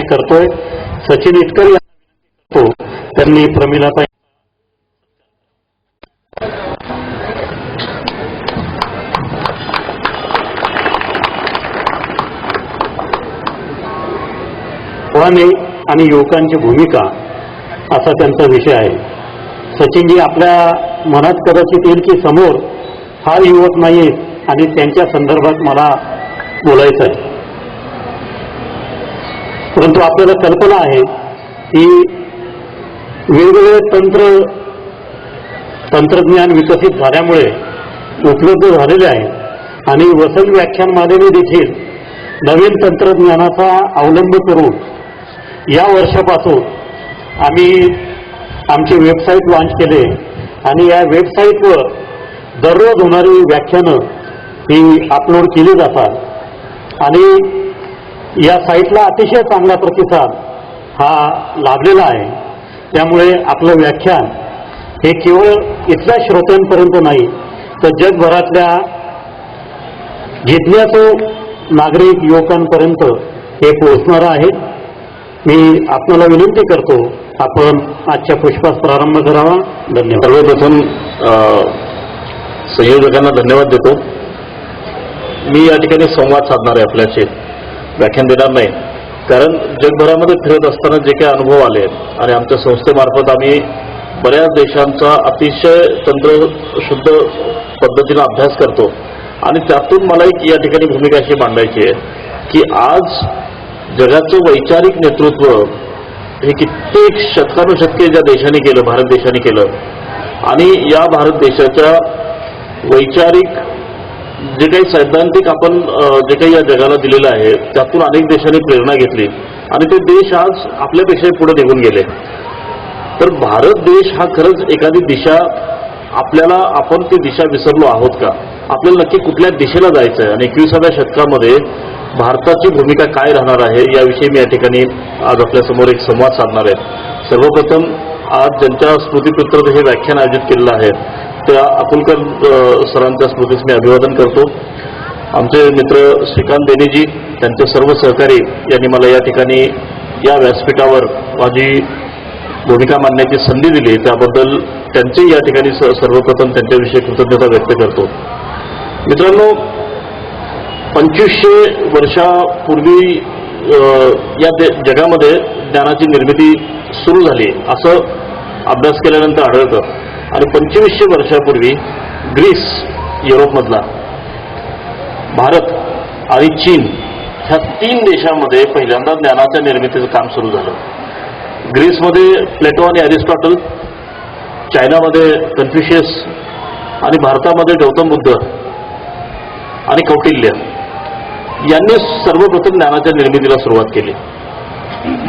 करतोय. सचिन इटकर यांना विनंती करतो त्यांनी प्रमिलाताई आणि युवकांची भूमिका असा त्यांचा विषय आहे. सचिनजी, आपल्या मनात कदाचित येईल की समोर फार युवक नाही आणि त्यांच्या संदर्भात मला बोलायचं आहे, परंतु आपल्याला कल्पना आहे की वेगवेगळे तंत्रज्ञान विकसित झाल्यामुळे उपलब्ध झालेले आहे आणि वसंत व्याख्यानमालेने देखील नवीन तंत्रज्ञानाचा अवलंब करून या वर्षापासून आम्ही आमची वेबसाईट लॉन्च केले आणि या वेबसाईटवर दररोज होणारी व्याख्यानं ही अपलोड केली जातात आणि या साईटला अतिशय चांगला प्रतिसाद हा लाभलेला आहे. त्यामुळे आपलं व्याख्यान हे केवळ इथल्या श्रोत्यांपर्यंत नाही तर जगभरातल्या जिज्ञासू नागरिक युवकांपर्यंत हे पोहोचणार आहे. मी आपल्याला विनंती करतो आपण आजच्या पुष्पास प्रारंभ करावा. धन्यवाद. सर्वप्रथम संयोजकांना धन्यवाद देतो. मी या ठिकाणी संवाद साधणार आहे, आपल्याचे व्याख्यान देणार नाही, कारण जगभरामध्ये फिरत असताना जे काही अनुभव आले आणि आमच्या संस्थेमार्फत आम्ही बऱ्याच देशांचा अतिशय तंत्रशुद्ध पद्धतीने अभ्यास करतो आणि त्यातून मला एक या ठिकाणी भूमिका अशी मांडायची आहे की आज जगाचं वैचारिक नेतृत्व हे कित्येक शतकानुशतके ज्या देशाने केलं, भारत देशाने केलं आणि या भारत देशाच्या वैचारिक जे काही सैद्धांतिक आपण जे काही या जगाला दिलेलं आहे त्यातून अनेक देशांनी प्रेरणा घेतली आणि ते देश आज आपल्यापेक्षा पुढे निघून गेले. तर भारत देश हा खरंच एखादी दिशा आपण ती दिशा विसरलो आहोत का? आपल्याला नक्की कुठल्या दिशेला जायचं आहे आणि 21व्या शतकामध्ये भारताची भूमिका काय राहणार आहे याविषयी मी या ठिकाणी आज आपल्यासमोर एक संवाद साधणार आहे. सर्वप्रथम आज ज्यांच्या स्मृतीपत्रात हे व्याख्यान आयोजित केलेलं आहे त्या अकुलकर सरांच्या स्मृतीस मी अभिवादन करतो. आमचे मित्र श्रीकांत देनेजी, त्यांचे सर्व सहकारी यांनी मला या ठिकाणी या व्यासपीठावर माझी भूमिका मांडण्याची संधी दिली त्याबद्दल त्यांचे या ठिकाणी सर्वप्रथम त्यांच्याविषयी कृतज्ञता व्यक्त करतो. मित्रांनो, 2500 वर्षापूर्वी या जगामध्ये ज्ञानाची निर्मिती सुरू झाली असं अभ्यास केल्यानंतर आढळतं आणि 2500 वर्षापूर्वी ग्रीस युरोपमधला, भारत आणि चीन ह्या 3 देशांमध्ये पहिल्यांदा ज्ञानाच्या निर्मितीचं काम सुरू झालं. ग्रीसमध्ये प्लेटो आणि अरिस्टॉटल, चायनामध्ये कन्फ्युशियस आणि भारतामध्ये गौतम बुद्ध आणि कौटिल्य यांनी सर्वप्रथम ज्ञानाच्या निर्मितीला सुरुवात केली.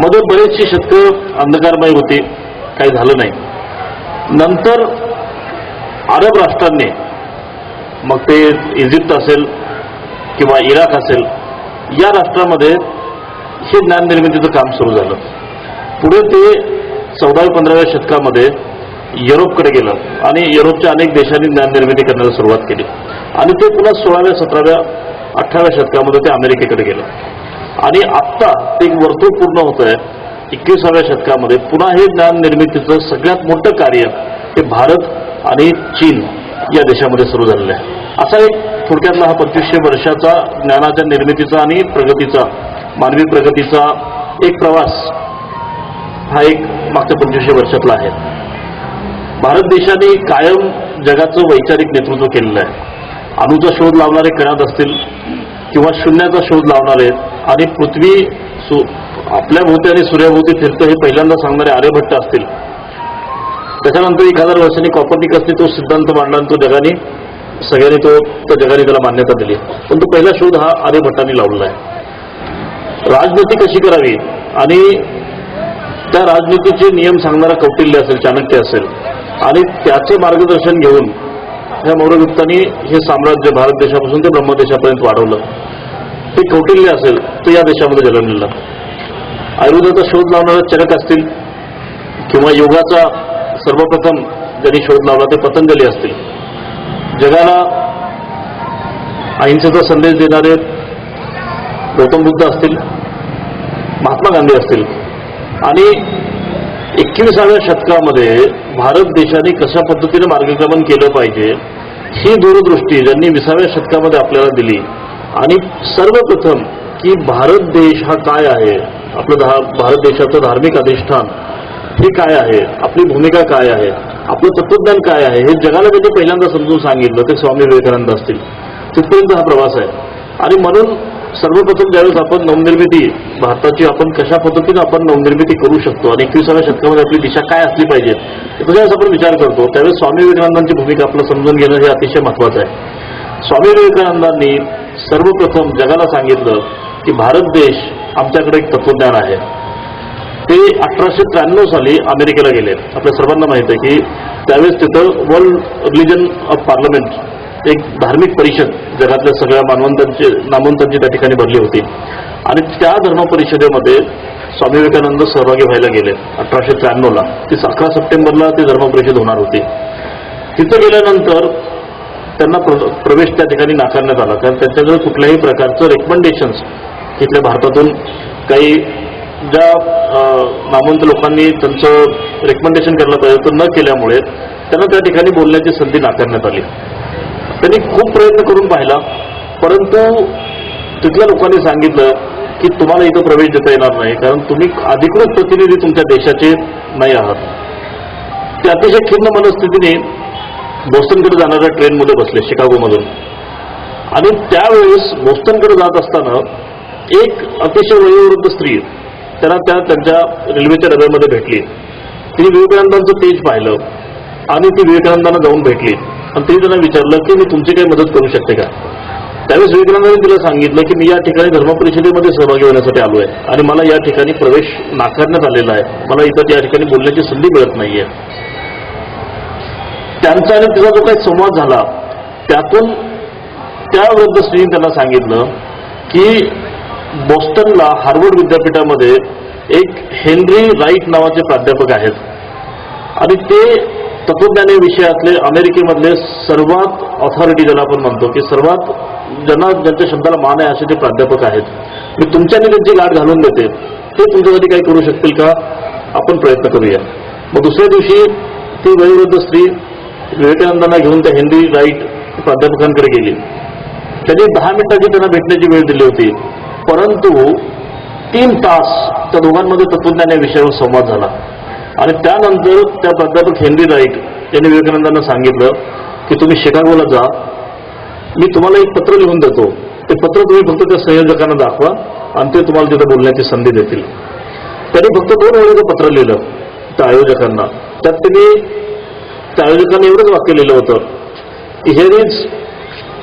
मध्ये बरेचशी शतकं अंधकारमय होती, काही झालं नाही. नंतर अरब राष्ट्रांनी, मग ते इजिप्त असेल किंवा इराक असेल, या राष्ट्रामध्ये हे ज्ञान निर्मितीचं काम सुरू झालं. पुढे ते 14व्या-15व्या शतकामध्ये युरोपकडे गेलं आणि युरोपच्या अनेक देशांनी ज्ञान निर्मिती करण्याला सुरुवात केली आणि ते पुन्हा 16व्या, 17व्या, 18व्या शतकामध्ये ते अमेरिकेकडे गेलं आणि आत्ता एक वर्तुळ पूर्ण होत आहे. 21व्या शतकामध्ये पुन्हा हे ज्ञान निर्मितीचं सगळ्यात मोठं कार्य हे भारत आणि चीन या देशामध्ये सुरू झालेलं आहे. असा एक थोडक्यातला हा 2500 वर्षाचा ज्ञानाच्या निर्मितीचा आणि प्रगतीचा, मानवी प्रगतीचा एक प्रवास हा एक मागच्या 2500 वर्षातला आहे. भारत देशाने कायम जगाचं वैचारिक नेतृत्व केलेलं आहे. अणूचा शोध लावणारे कणाद असतील किंवा शून्याचा शोध लावणारे आणि पृथ्वी आपल्या भोवती आणि सूर्याभोवती फिरतं हे पहिल्यांदा सांगणारे आर्यभट्ट असतील. त्याच्यानंतर 1000 वर्षांनी कॉपर्निकसने तो सिद्धांत मांडला आणि तो जगाने जगाने त्याला मान्यता दिली. पण तो पहिला शोध हा आर्यभट्टांनी लावलेला आहे. राजनीती कशी करावी आणि त्या राजनीतीचे नियम सांगणारा कौटिल्य असेल, चाणक्य असेल आणि त्याचं मार्गदर्शन घेऊन ह्या मौर्यगुप्तांनी हे साम्राज्य भारत देशापासून ते ब्रह्मदेशापर्यंत वाढवलं. ते कौटिल्य असेल तर या देशामध्ये जन्मलेलं. आयुर्वेदाचा शोध लावणारा चरक असतील किंवा योगाचा सर्वप्रथम ज्यांनी शोध लावला ते पतंजली असतील. जगाला अहिंसेचा संदेश देणारे गौतम बुद्ध असतील महात्मा गांधी असतील आणि 21व्या शतकामध्ये भारत देशाने कशा पद्धतीने मार्गक्रमण केलं पाहिजे ही दूरदृष्टी ज्यांनी 20व्या शतकामध्ये आपल्याला दिली आणि सर्वप्रथम की भारत देश हा काय आहे, आपलं भारत देशाचं धार्मिक अधिष्ठान हे काय आहे, आपली भूमिका काय आहे, आपलं तत्वज्ञान काय आहे हे जगाला त्यांनी पहिल्यांदा समजून सांगितलं ते स्वामी विवेकानंद असतील. तिथपर्यंत हा प्रवास आहे. आणि म्हणून सर्वप्रथम ज्यावेळेस आपण नवनिर्मिती भारताची आपण कशा पद्धतीने आपण नवनिर्मिती करू शकतो आणि 21व्या शतकामध्ये आपली दिशा काय असली पाहिजे त्यावेळेस आपण विचार करतो त्यावेळेस स्वामी विवेकानंदांची भूमिका आपलं समजून घेणं हे अतिशय महत्त्वाचं आहे. स्वामी विवेकानंदांनी सर्वप्रथम जगाला सांगितलं की भारत देश आमच्याकडे एक तत्वज्ञान आहे. ते 1893 साली अमेरिकेला गेले. आपल्या सर्वांना माहित आहे की त्यावेळेस तिथं वर्ल्ड रिलिजन ऑफ पार्लमेंट एक धार्मिक परिषद जगातल्या सगळ्या नामवंतांची त्या ठिकाणी भरली होती आणि त्या धर्म परिषदेमध्ये स्वामी विवेकानंद सहभागी व्हायला गेले 1893ला. ती 11 सप्टेंबरला ती धर्म परिषद होणार होती. तिथं गेल्यानंतर त्यांना प्रवेश त्या ठिकाणी नाकारण्यात आला कारण त्यांच्याकडे कुठल्याही प्रकारचं रेकमेंडेशन्स तिथल्या भारतातून काही ज्या नामवंत लोकांनी त्यांचं रेकमेंडेशन करायला पाहिजे तर न केल्यामुळे त्यांना त्या ठिकाणी बोलण्याची संधी नाकारण्यात आली. त्यांनी खूप प्रयत्न करून पाहिला परंतु तिथल्या लोकांनी सांगितलं की तुम्हाला इथं प्रवेश देता येणार नाही कारण तुम्ही अधिकृत प्रतिनिधी तुमच्या देशाचे नाही आहात. ते अतिशय खिन्न मनस्थितीने बोस्टनकडे जाणाऱ्या ट्रेनमध्ये बसले शिकागोमधून आणि त्यावेळेस बोस्टनकडे जात असताना एक अतिशय वयोवृद्ध स्त्री त्यांना त्यांच्या रेल्वेच्या डब्यामध्ये भेटली. तिने विवेकानंदांचं पेज पाहिलं आणि ती विवेकानंदांना जाऊन भेटली आणि तिने त्यांना विचारलं की मी तुमची काही मदत करू शकते का. त्यावेळेस विवेकानंदांनी तिला सांगितलं की मी या ठिकाणी धर्मपरिषदेमध्ये सहभागी होण्यासाठी आलो आहे आणि मला या ठिकाणी प्रवेश नाकारण्यात आलेला आहे, मला इथं या ठिकाणी बोलण्याची संधी मिळत नाहीये. त्यांचा आणि तिचा जो काही संवाद झाला त्यातून त्या वृद्ध स्त्रीने त्यांना सांगितलं की बॉस्टनला हार्वर्ड विद्यापीठामध्ये एक हेनरी राईट नावाचे प्राध्यापक आहेत आणि ते तत्वज्ञानी विषयातले अमेरिकेमधले सर्वात ऑथॉरिटी ज्याला आपण म्हणतो की सर्वात ज्यांच्या शब्दाला मान आहे असे ते प्राध्यापक आहेत. मी तुमच्याने त्यांची गाठ घालून देते, ते तुमच्यासाठी काही करू शकतील का, आपण प्रयत्न करूया. मग दुसऱ्या दिवशी ती वयोवृद्ध स्त्री विवेकानंदांना घेऊन त्या हेनरी राईट प्राध्यापकांकडे गेली. त्यांनी 10 मिनिटाची त्यांना भेटण्याची वेळ दिली होती परंतु 3 तास त्या दोघांमध्ये तत्वज्ञान या विषयावर संवाद झाला आणि त्यानंतर त्या प्राध्यापक हेनरी राईट यांनी विवेकानंदांना सांगितलं की तुम्ही शिकागोला जा, मी तुम्हाला एक पत्र लिहून देतो, ते पत्र तुम्ही फक्त त्या संयोजकांना दाखवा आणि ते तुम्हाला तिथे बोलण्याची संधी देतील. त्यांनी फक्त 2 ओळीचं पत्र लिहिलं त्या आयोजकांना. त्यात त्यांनी त्या आयोजकांनी एवढंच वाक्य लिहिलं होतं की here is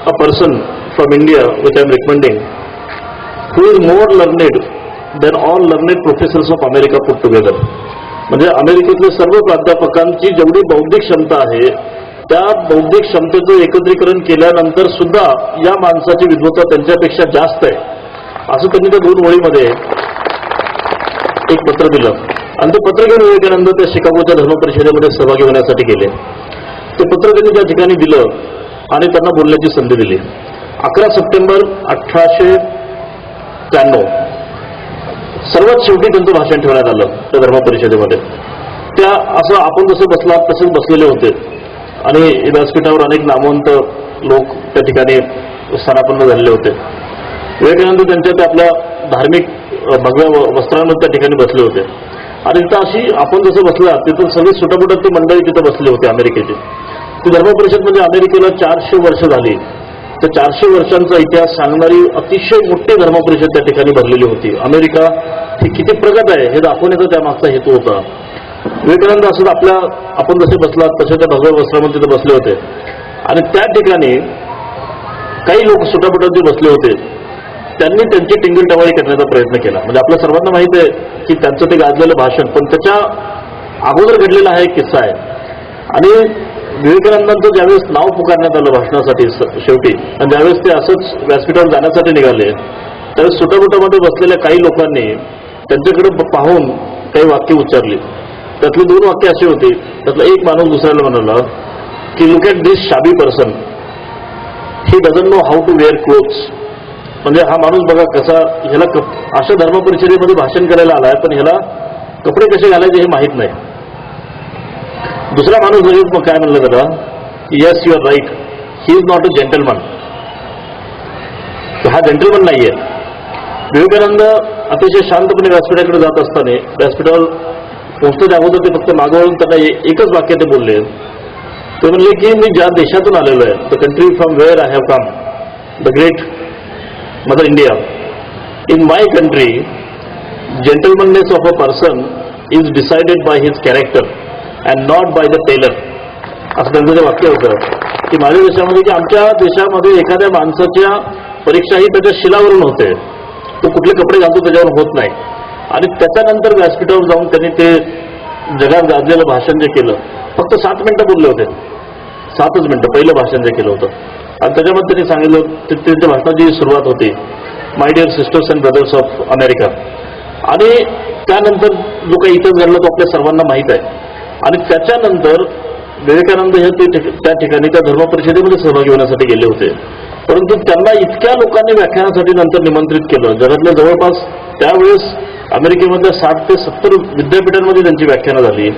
a person from India which I am recommending who is more learned than all learned professors of America put together. म्हणजे अमेरिकेतल्या सर्व प्राध्यापकांची जेवढी बौद्धिक क्षमता आहे त्या बौद्धिक क्षमतेचं एकत्रीकरण केल्यानंतर सुद्धा या माणसाची विद्वत्ता त्यांच्यापेक्षा जास्त आहे असं त्यांनी त्या 2 ओळीमध्ये एक पत्र दिलं आणि ते पत्र घेऊन विवेकानंद त्या शिकागोच्या धर्म परिषदेमध्ये सहभागी होण्यासाठी गेले. ते पत्र त्यांनी त्या ठिकाणी दिलं आणि त्यांना बोलण्याची संधी दिली. 11 सप्टेंबर 1893 सर्वात शेवटी त्यांचं भाषण ठेवण्यात आलं त्या धर्म परिषदेमध्ये. त्या असं आपण जसं बसला तसेच बसलेले होते आणि व्यासपीठावर अनेक नामवंत लोक त्या ठिकाणी स्थानापन्न झालेले होते. विवेकानंद त्यांच्या त्या आपल्या धार्मिक भगव्या वस्त्रांमध्ये त्या ठिकाणी बसले होते आणि तिथं अशी आपण जसं बसला तिथं सगळी सुटापुटातली मंडळी तिथं बसली होती अमेरिकेची. ती धर्म परिषद म्हणजे अमेरिकेला 400 वर्ष झाली. तर 400 वर्षांचा इतिहास सांगणारी अतिशय मोठी धर्म परिषद त्या ठिकाणी भरलेली होती. अमेरिका ही किती प्रगत आहे हे दाखवण्याचा त्यामागचा हेतू होता. विवेकानंद असं आपण जसे बसलात तसे त्या भगव्या वस्त्रामध्ये तिथे बसले होते आणि त्या ठिकाणी काही लोक सुटापुटात जे बसले होते त्यांनी त्यांची टिंगलटवाळी करण्याचा प्रयत्न केला. म्हणजे आपल्या सर्वांना माहित आहे की त्यांचं ते गाजलेलं भाषण पण त्याच्या अगोदर घडलेला हा एक किस्सा आहे. आणि विवेकानंदांचं ज्यावेळेस नाव पुकारण्यात आलं भाषणासाठी शेवटी आणि ज्यावेळेस ते असंच व्यासपीठावर जाण्यासाठी निघाले त्यावेळेस सुटापुटामध्ये बसलेल्या काही लोकांनी त्यांच्याकडे पाहून काही वाक्य उच्चारली. त्यातली 2 वाक्य अशी होती. त्यातला एक माणूस दुसऱ्याला म्हणाला की look at this shabby person, he doesn't know how to wear clothes. म्हणजे हा माणूस बघा कसा, ह्याला अशा धर्म परिषदेमध्ये भाषण करायला आलाय, पण ह्याला कपडे कसे घालायचे हे माहीत नाही. दुसरा माणूस लगेच मग काय म्हणलं त्याला, yes you are right, he is not a gentleman. हा जेंटलमन नाहीये. विवेकानंद अतिशय शांतपणे व्यासपीठाकडे जात असताना व्यासपीठावर पोहोचण्याच्या अगोदर ते फक्त मागवून त्यांना एकच वाक्य ते बोलले. ते म्हणले की मी ज्या देशातून आलेलो आहे, the country from where I have come, the great mother India, in my country gentlemanness of a person is decided by his character and not by the tailor. असं त्यांचं ते वाक्य होतं की माझ्या देशामध्ये, की आमच्या देशामध्ये एखाद्या माणसाच्या परीक्षा ही त्याच्या शिलावरून होते, तो कुठले कपडे घालतो त्याच्यावर होत नाही. आणि त्याच्यानंतर व्यासपीठावर जाऊन त्यांनी ते जगात गाजलेलं भाषण जे केलं, फक्त 7 मिनिटं बोलले होते, 7च मिनिटं पहिलं भाषण जे केलं होतं. आणि त्याच्यामध्ये त्यांनी सांगितलं, त्यांच्या भाषणाची सुरुवात होती, my dear sisters and brothers of America. आणि त्यानंतर जो काही इतिहास घडला तो आपल्या सर्वांना माहीत आहे. आणि त्याच्यानंतर विवेकानंद हे त्या ठिकाणी त्या धर्म परिषदेमध्ये सहभागी होण्यासाठी गेले होते. परंतु त्यांना इतक्या लोकांनी व्याख्यानासाठी नंतर निमंत्रित केलं. जगातल्या जवळपास त्यावेळेस अमेरिकेमधल्या 60 ते 70 विद्यापीठांमध्ये त्यांची व्याख्यानं झाली.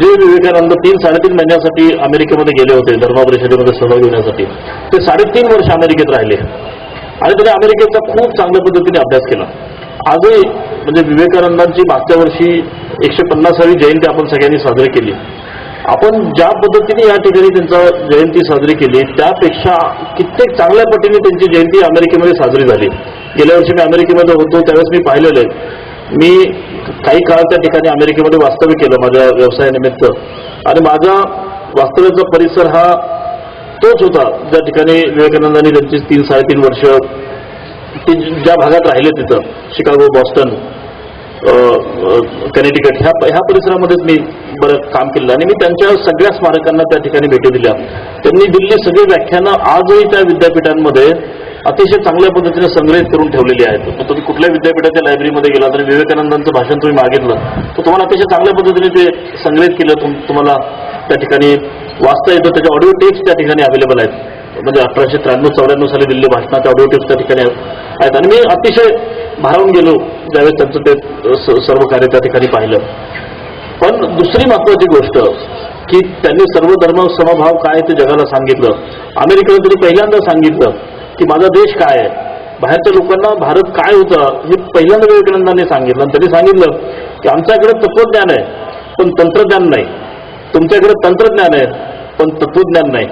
जे विवेकानंद 3-3.5 महिन्यासाठी अमेरिकेमध्ये गेले होते धर्म परिषदेमध्ये सहभागी होण्यासाठी, ते 3.5 वर्ष अमेरिकेत राहिले आणि त्यांनी अमेरिकेचा खूप चांगल्या पद्धतीने अभ्यास केला. आजही म्हणजे विवेकानंदांची मागच्या वर्षी 150वी जयंती आपण सगळ्यांनी साजरी केली. आपण ज्या पद्धतीने या ठिकाणी त्यांचा जयंती साजरी केली त्यापेक्षा कित्येक चांगल्या पद्धतीने त्यांची जयंती अमेरिकेमध्ये साजरी झाली. गेल्या वर्षी मी अमेरिकेमध्ये होतो, त्यावेळेस मी पाहिलेलं आहे. मी काही काळ त्या ठिकाणी अमेरिकेमध्ये वास्तव्य केलं माझ्या व्यवसायानिमित्त, आणि माझा वास्तव्याचा परिसर हा तोच होता ज्या ठिकाणी विवेकानंदांनी त्यांची 3-3.5 वर्ष ते ज्या भागात राहिले तिथं, शिकागो, बॉस्टन, कनेटिकट ह्या परिसरामध्येच मी बरं काम केलं. आणि मी त्यांच्या सगळ्या स्मारकांना त्या ठिकाणी भेटी दिल्या. त्यांनी दिलेली सगळी व्याख्यानं आजही त्या विद्यापीठांमध्ये अतिशय चांगल्या पद्धतीने संग्रहित करून ठेवलेली आहेत. तुम्ही कुठल्या विद्यापीठाच्या लायब्ररीमध्ये गेला तरी विवेकानंदांचं भाषण तुम्ही मागितलं तर तुम्हाला अतिशय चांगल्या पद्धतीने ते संग्रहित केलं, तुम्हाला त्या ठिकाणी वाचता येतं. त्याच्या ऑडिओ टेप्स त्या ठिकाणी अवेलेबल आहेत. म्हणजे 1893-94 साली दिलेल्या भाषणाच्या ऑडिओ टेप्स त्या ठिकाणी आहेत. आणि मी अतिशय भारावून गेलो ज्यावेळेस त्यांचं ते सर्व कार्य त्या ठिकाणी पाहिलं. पण दुसरी महत्वाची गोष्ट की त्यांनी सर्व धर्म समभाव काय ते जगाला सांगितलं. अमेरिकेला त्यांनी पहिल्यांदा सांगितलं की माझा देश काय आहे, बाहेरच्या लोकांना भारत काय होतं हे पहिल्यांदा विवेकानंदांनी सांगितलं. आणि त्यांनी सांगितलं की आमच्याकडे तत्वज्ञान आहे पण तंत्रज्ञान नाही, तुमच्याकडे तंत्रज्ञान आहे पण तत्वज्ञान नाही.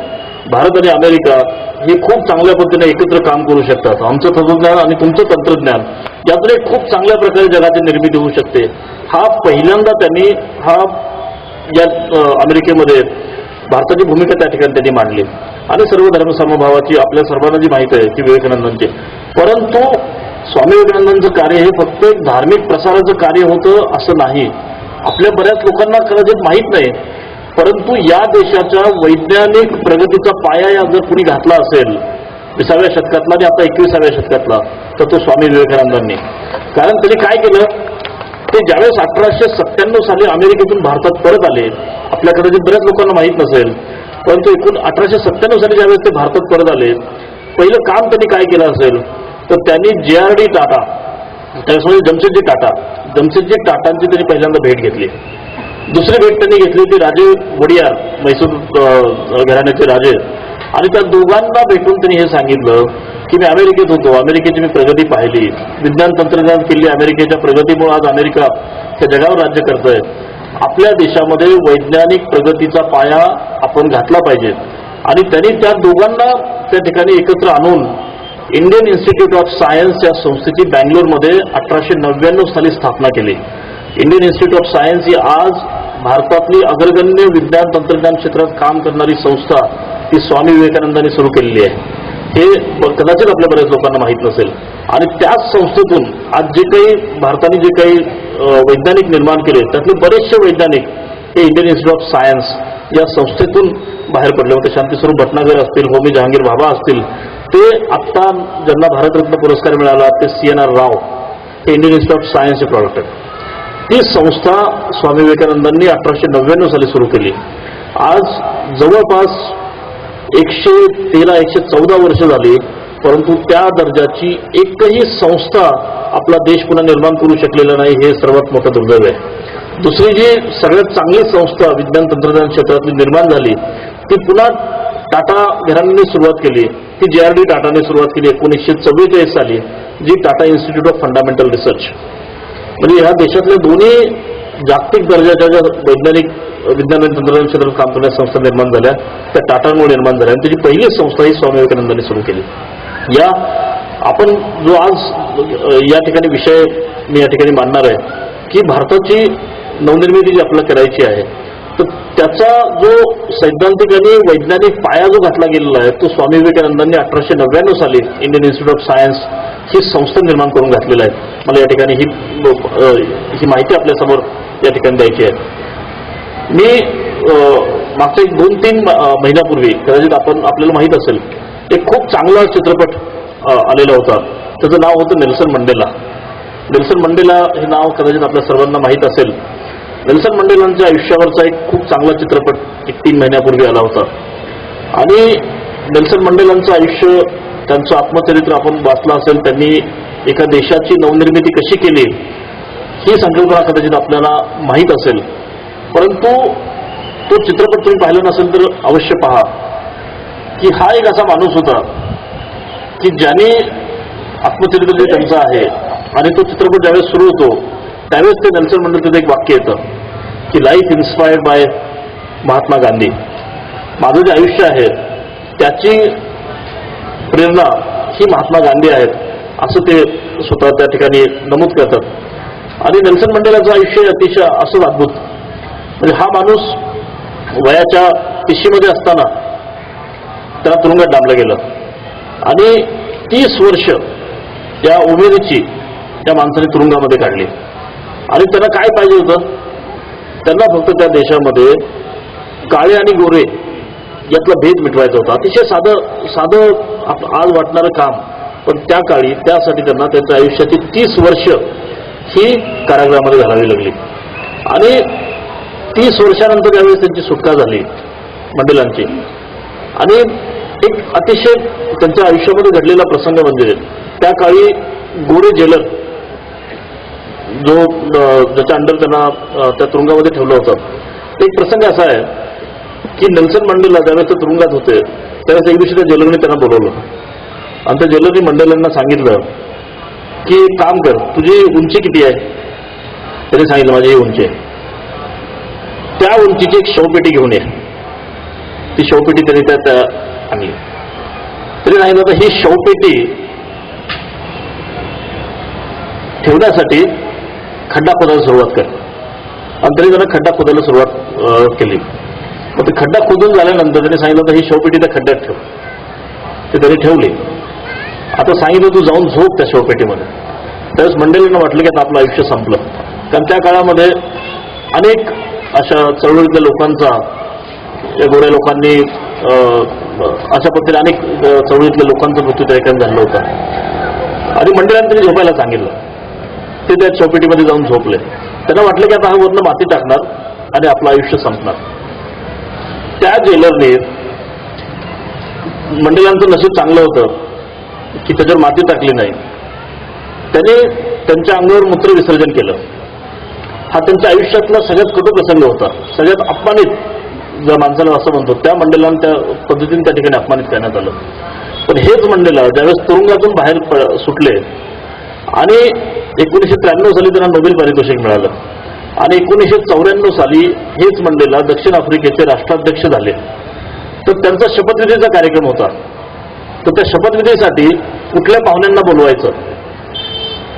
भारत आणि अमेरिका हे खूप चांगल्या पद्धतीने एकत्र काम करू शकतात. आमचं तंत्रज्ञान आणि तुमचं तंत्रज्ञान यातून एक खूप चांगल्या प्रकारे जगाची निर्मिती होऊ शकते. हा पहिल्यांदा त्यांनी या अमेरिकेमध्ये भारताची भूमिका त्या ठिकाणी त्यांनी मांडली. आणि सर्व धर्म समभावाची आपल्या सर्वांना जी माहिती आहे की विवेकानंदांची. परंतु स्वामी विवेकानंदांचं कार्य हे फक्त एक धार्मिक प्रसाराचं कार्य होतं असं नाही. आपल्या बऱ्याच लोकांना कदाचित माहीत नाही, परंतु या देशाच्या वैज्ञानिक प्रगतीचा पाया जर कुणी घातला असेल 20व्या शतकातला आणि आता 21व्या शतकातला तर तो स्वामी विवेकानंदांनी. कारण त्यांनी काय केलं, ते ज्यावेळेस 1897 साली अमेरिकेतून भारतात परत आले, आपल्याकडे जे बऱ्याच लोकांना माहीत नसेल, परंतु 1897 साली ज्यावेळेस ते भारतात परत आले, पहिलं काम त्यांनी काय केलं असेल तर त्यांनी JRD टाटा, त्यावेळेस जमशेदजी टाटांची त्यांनी पहिल्यांदा भेट घेतली. दुसरी भेट त्यांनी घेतली ती राजे वडियार, म्हैसूर घराण्याचे राजे. आणि त्या दोघांना भेटून त्यांनी हे सांगितलं की मी अमेरिकेत होतो, अमेरिकेची मी प्रगती पाहिली, विज्ञान तंत्रज्ञान केली, अमेरिकेच्या प्रगतीमुळे आज अमेरिका त्या जगावर राज्य करतोय. आपल्या देशामध्ये वैज्ञानिक प्रगतीचा पाया आपण घातला पाहिजे. आणि त्यांनी त्या दोघांना त्या ठिकाणी एकत्र आणून इंडियन इन्स्टिट्यूट ऑफ सायन्स या संस्थेची बँगलोरमध्ये 1899 साली स्थापना केली. इंडियन इन्स्टिट्यूट ऑफ सायन्स ही आज भारतातली अग्रगण्य विज्ञान तंत्रज्ञान क्षेत्रात काम करणारी संस्था ती स्वामी विवेकानंदांनी सुरू केलेली आहे. हे कदाचित आपल्या बऱ्याच लोकांना माहीत नसेल. आणि त्याच संस्थेतून आज जे काही भारताने जे काही वैज्ञानिक निर्माण केले त्यातले बरेचसे वैज्ञानिक हे इंडियन इन्स्टिट्यूट ऑफ सायन्स या संस्थेतून बाहेर पडले होते. शांतीस्वरूप भटनागर असतील, होमी जहांगीर भाभा असतील, ते आत्ता ज्यांना भारतरत्न पुरस्कार मिळाला ते CNR राव हे इंडियन इन्स्टिट्यूट ऑफ सायन्सचे प्रॉडक्ट आहेत. ती संस्था स्वामी विवेकानंदांनी 1899 साली सुरू केली. आज जवळपास 113-114 वर्ष झाली परंतु त्या दर्जाची एकही संस्था आपला देश पुन्हा निर्माण करू शकलेला नाही, हे सर्वात मोठं दुर्दैव आहे. दुसरी जी सगळ्यात चांगली संस्था विज्ञान तंत्रज्ञान क्षेत्रातली निर्माण झाली ती पुन्हा टाटा घराण्याने सुरुवात केली, ती JRD टाटाने सुरुवात केली 1944 साली, जी Tata institute of fundamental research. म्हणजे ह्या देशातल्या दोन्ही जागतिक दर्जाच्या ज्या वैज्ञानिक विज्ञान आणि तंत्रज्ञान क्षेत्रात काम करणाऱ्या संस्था निर्माण झाल्या त्या टाटांमुळे निर्माण झाल्या आणि त्याची पहिली संस्था ही स्वामी विवेकानंदांनी सुरू केली. या आपण जो आज या ठिकाणी विषय मी या ठिकाणी मांडणार आहे की भारताची नवनिर्मिती जी आपल्याला करायची आहे तर त्याचा जो सैद्धांतिक आणि वैज्ञानिक पाया जो घातला गेलेला आहे तो स्वामी विवेकानंदांनी 1899 साली इंडियन इन्स्टिट्यूट ऑफ सायन्स ही संस्था निर्माण करून घातलेला आहे. मला या ठिकाणी ही माहिती आपल्यासमोर या ठिकाणी द्यायची आहे. मी मागच्या 2-3 महिन्यापूर्वी कदाचित आपल्याला माहीत असेल एक खूप चांगला चित्रपट आलेला होता. त्याचं नाव होतं नेल्सन मंडेला. नेल्सन मंडेला हे नाव कदाचित आपल्या सर्वांना माहीत असेल. नेल्सन मंडेलांच्या आयुष्यावरचा एक खूप चांगला चित्रपट 3 महिन्यापूर्वी आला होता आणि नेल्सन मंडेलांचं आयुष्य त्यांचं आत्मचरित्र आपण वाचलं असेल. त्यांनी एका देशाची नवनिर्मिती कशी केली ही संकल्पना कदाचित आपल्याला माहीत असेल, परंतु तो चित्रपट तुम्ही पाहिला नसेल तर अवश्य पहा की हा एक असा माणूस होता की ज्याने आत्मचरित्र जे त्यांचं आहे आणि तो चित्रपट ज्यावेळेस सुरू होतो त्यावेळेस ते नेल्सन मंडेलाचं एक वाक्य येतं की life inspired bye Mahatma Gandhi. माझं जे आयुष्य आहे त्याची प्रेरणा ही महात्मा गांधी आहेत असं ते स्वतः त्या ठिकाणी नमूद करतात. आणि नेल्सन मंडेलाचं आयुष्य अतिशय असंच अद्भुत. म्हणजे हा माणूस वयाच्या 30मध्ये असताना त्याला तुरुंगात डांबलं गेलं आणि 30 वर्ष त्या उमेदीची त्या माणसाने तुरुंगामध्ये काढली. आणि त्यांना काय पाहिजे होतं? त्यांना फक्त त्या देशामध्ये काळे आणि गोरे यातला भेद मिटवायचा होता. अतिशय साधं आज वाटणारं काम, पण त्या काळी त्यासाठी त्यांना त्यांच्या आयुष्याची 30 वर्ष ही कारागृहामध्ये घालावी लागली. आणि 30 वर्षानंतर यावेळेस त्यांची सुटका झाली मंडेलांची. आणि एक अतिशय त्यांच्या आयुष्यामध्ये घडलेला प्रसंग म्हणजे त्या काळी गोरे जेलर जो ज्याच्या अंडर त्यांना त्या तुरुंगामध्ये ठेवलं होतं. एक प्रसंग असा आहे की नेल्सन मंडेला ज्यावेळेस ते तुरुंगात होते त्यावेळेस एक दिवशी त्या जेलरने त्यांना बोलवलं आणि त्या जेलरने मंडेलांना सांगितलं की काम कर, तुझी उंची किती आहे? त्याने सांगितलं माझी ही उंची आहे. त्या उंचीची एक शवपेटी घेऊन ये. ती शवपेटी त्यांनी त्यात आणली. तरी सांगितलं तर ही शवपेटी ठेवण्यासाठी खड्डा खोदायला सुरुवात कर. आणि तरी त्यांना खड्डा खोदायला सुरुवात केली. मग ते खड्डा खोदून झाल्यानंतर त्यांनी सांगितलं तर ही शवपेटी त्या खड्ड्यात ठेव. ते त्यांनी ठेवली. आता सांगितलं तू जाऊन झोप त्या शवपेटीमध्ये. त्यावेळेस मंडेलांना वाटलं की आता आपलं आयुष्य संपलं, कारण त्या काळामध्ये अनेक अशा चळवळीतल्या लोकांचा या गोऱ्या लोकांनी अशा पद्धतीने अनेक चळवळीतल्या लोकांचा मृत्यू त्या ठिकाणी झाला होता. आणि मंडेलांनी त्यांनी झोपायला सांगितलं. ते त्या चौपेटीमध्ये जाऊन झोपले. त्यांना वाटलं की आता हा वरनं माती टाकणार आणि आपलं आयुष्य संपणार. त्या जेलरने मंडेलांचं नशीब चांगलं होतं की त्याच्यावर माती टाकली नाही. त्याने त्यांच्या अंगावर मूत्र विसर्जन केलं. हा त्यांच्या आयुष्यातला सगळ्यात कटू प्रसंग होता. सगळ्यात अपमानित ज्या माणसाला असं म्हणतो त्या मंडेलांना त्या पद्धतीने त्या ठिकाणी अपमानित करण्यात आलं. पण हेच मंडेला ज्यावेळेस तुरुंगातून बाहेर सुटले आणि 1993 साली त्यांना नोबेल पारितोषिक मिळालं आणि 1994 साली हेच मंडेला दक्षिण आफ्रिकेचे राष्ट्राध्यक्ष झाले. तर त्यांचा शपथविधीचा कार्यक्रम होता. तर त्या शपथविधीसाठी कुठल्या पाहुण्यांना बोलवायचं,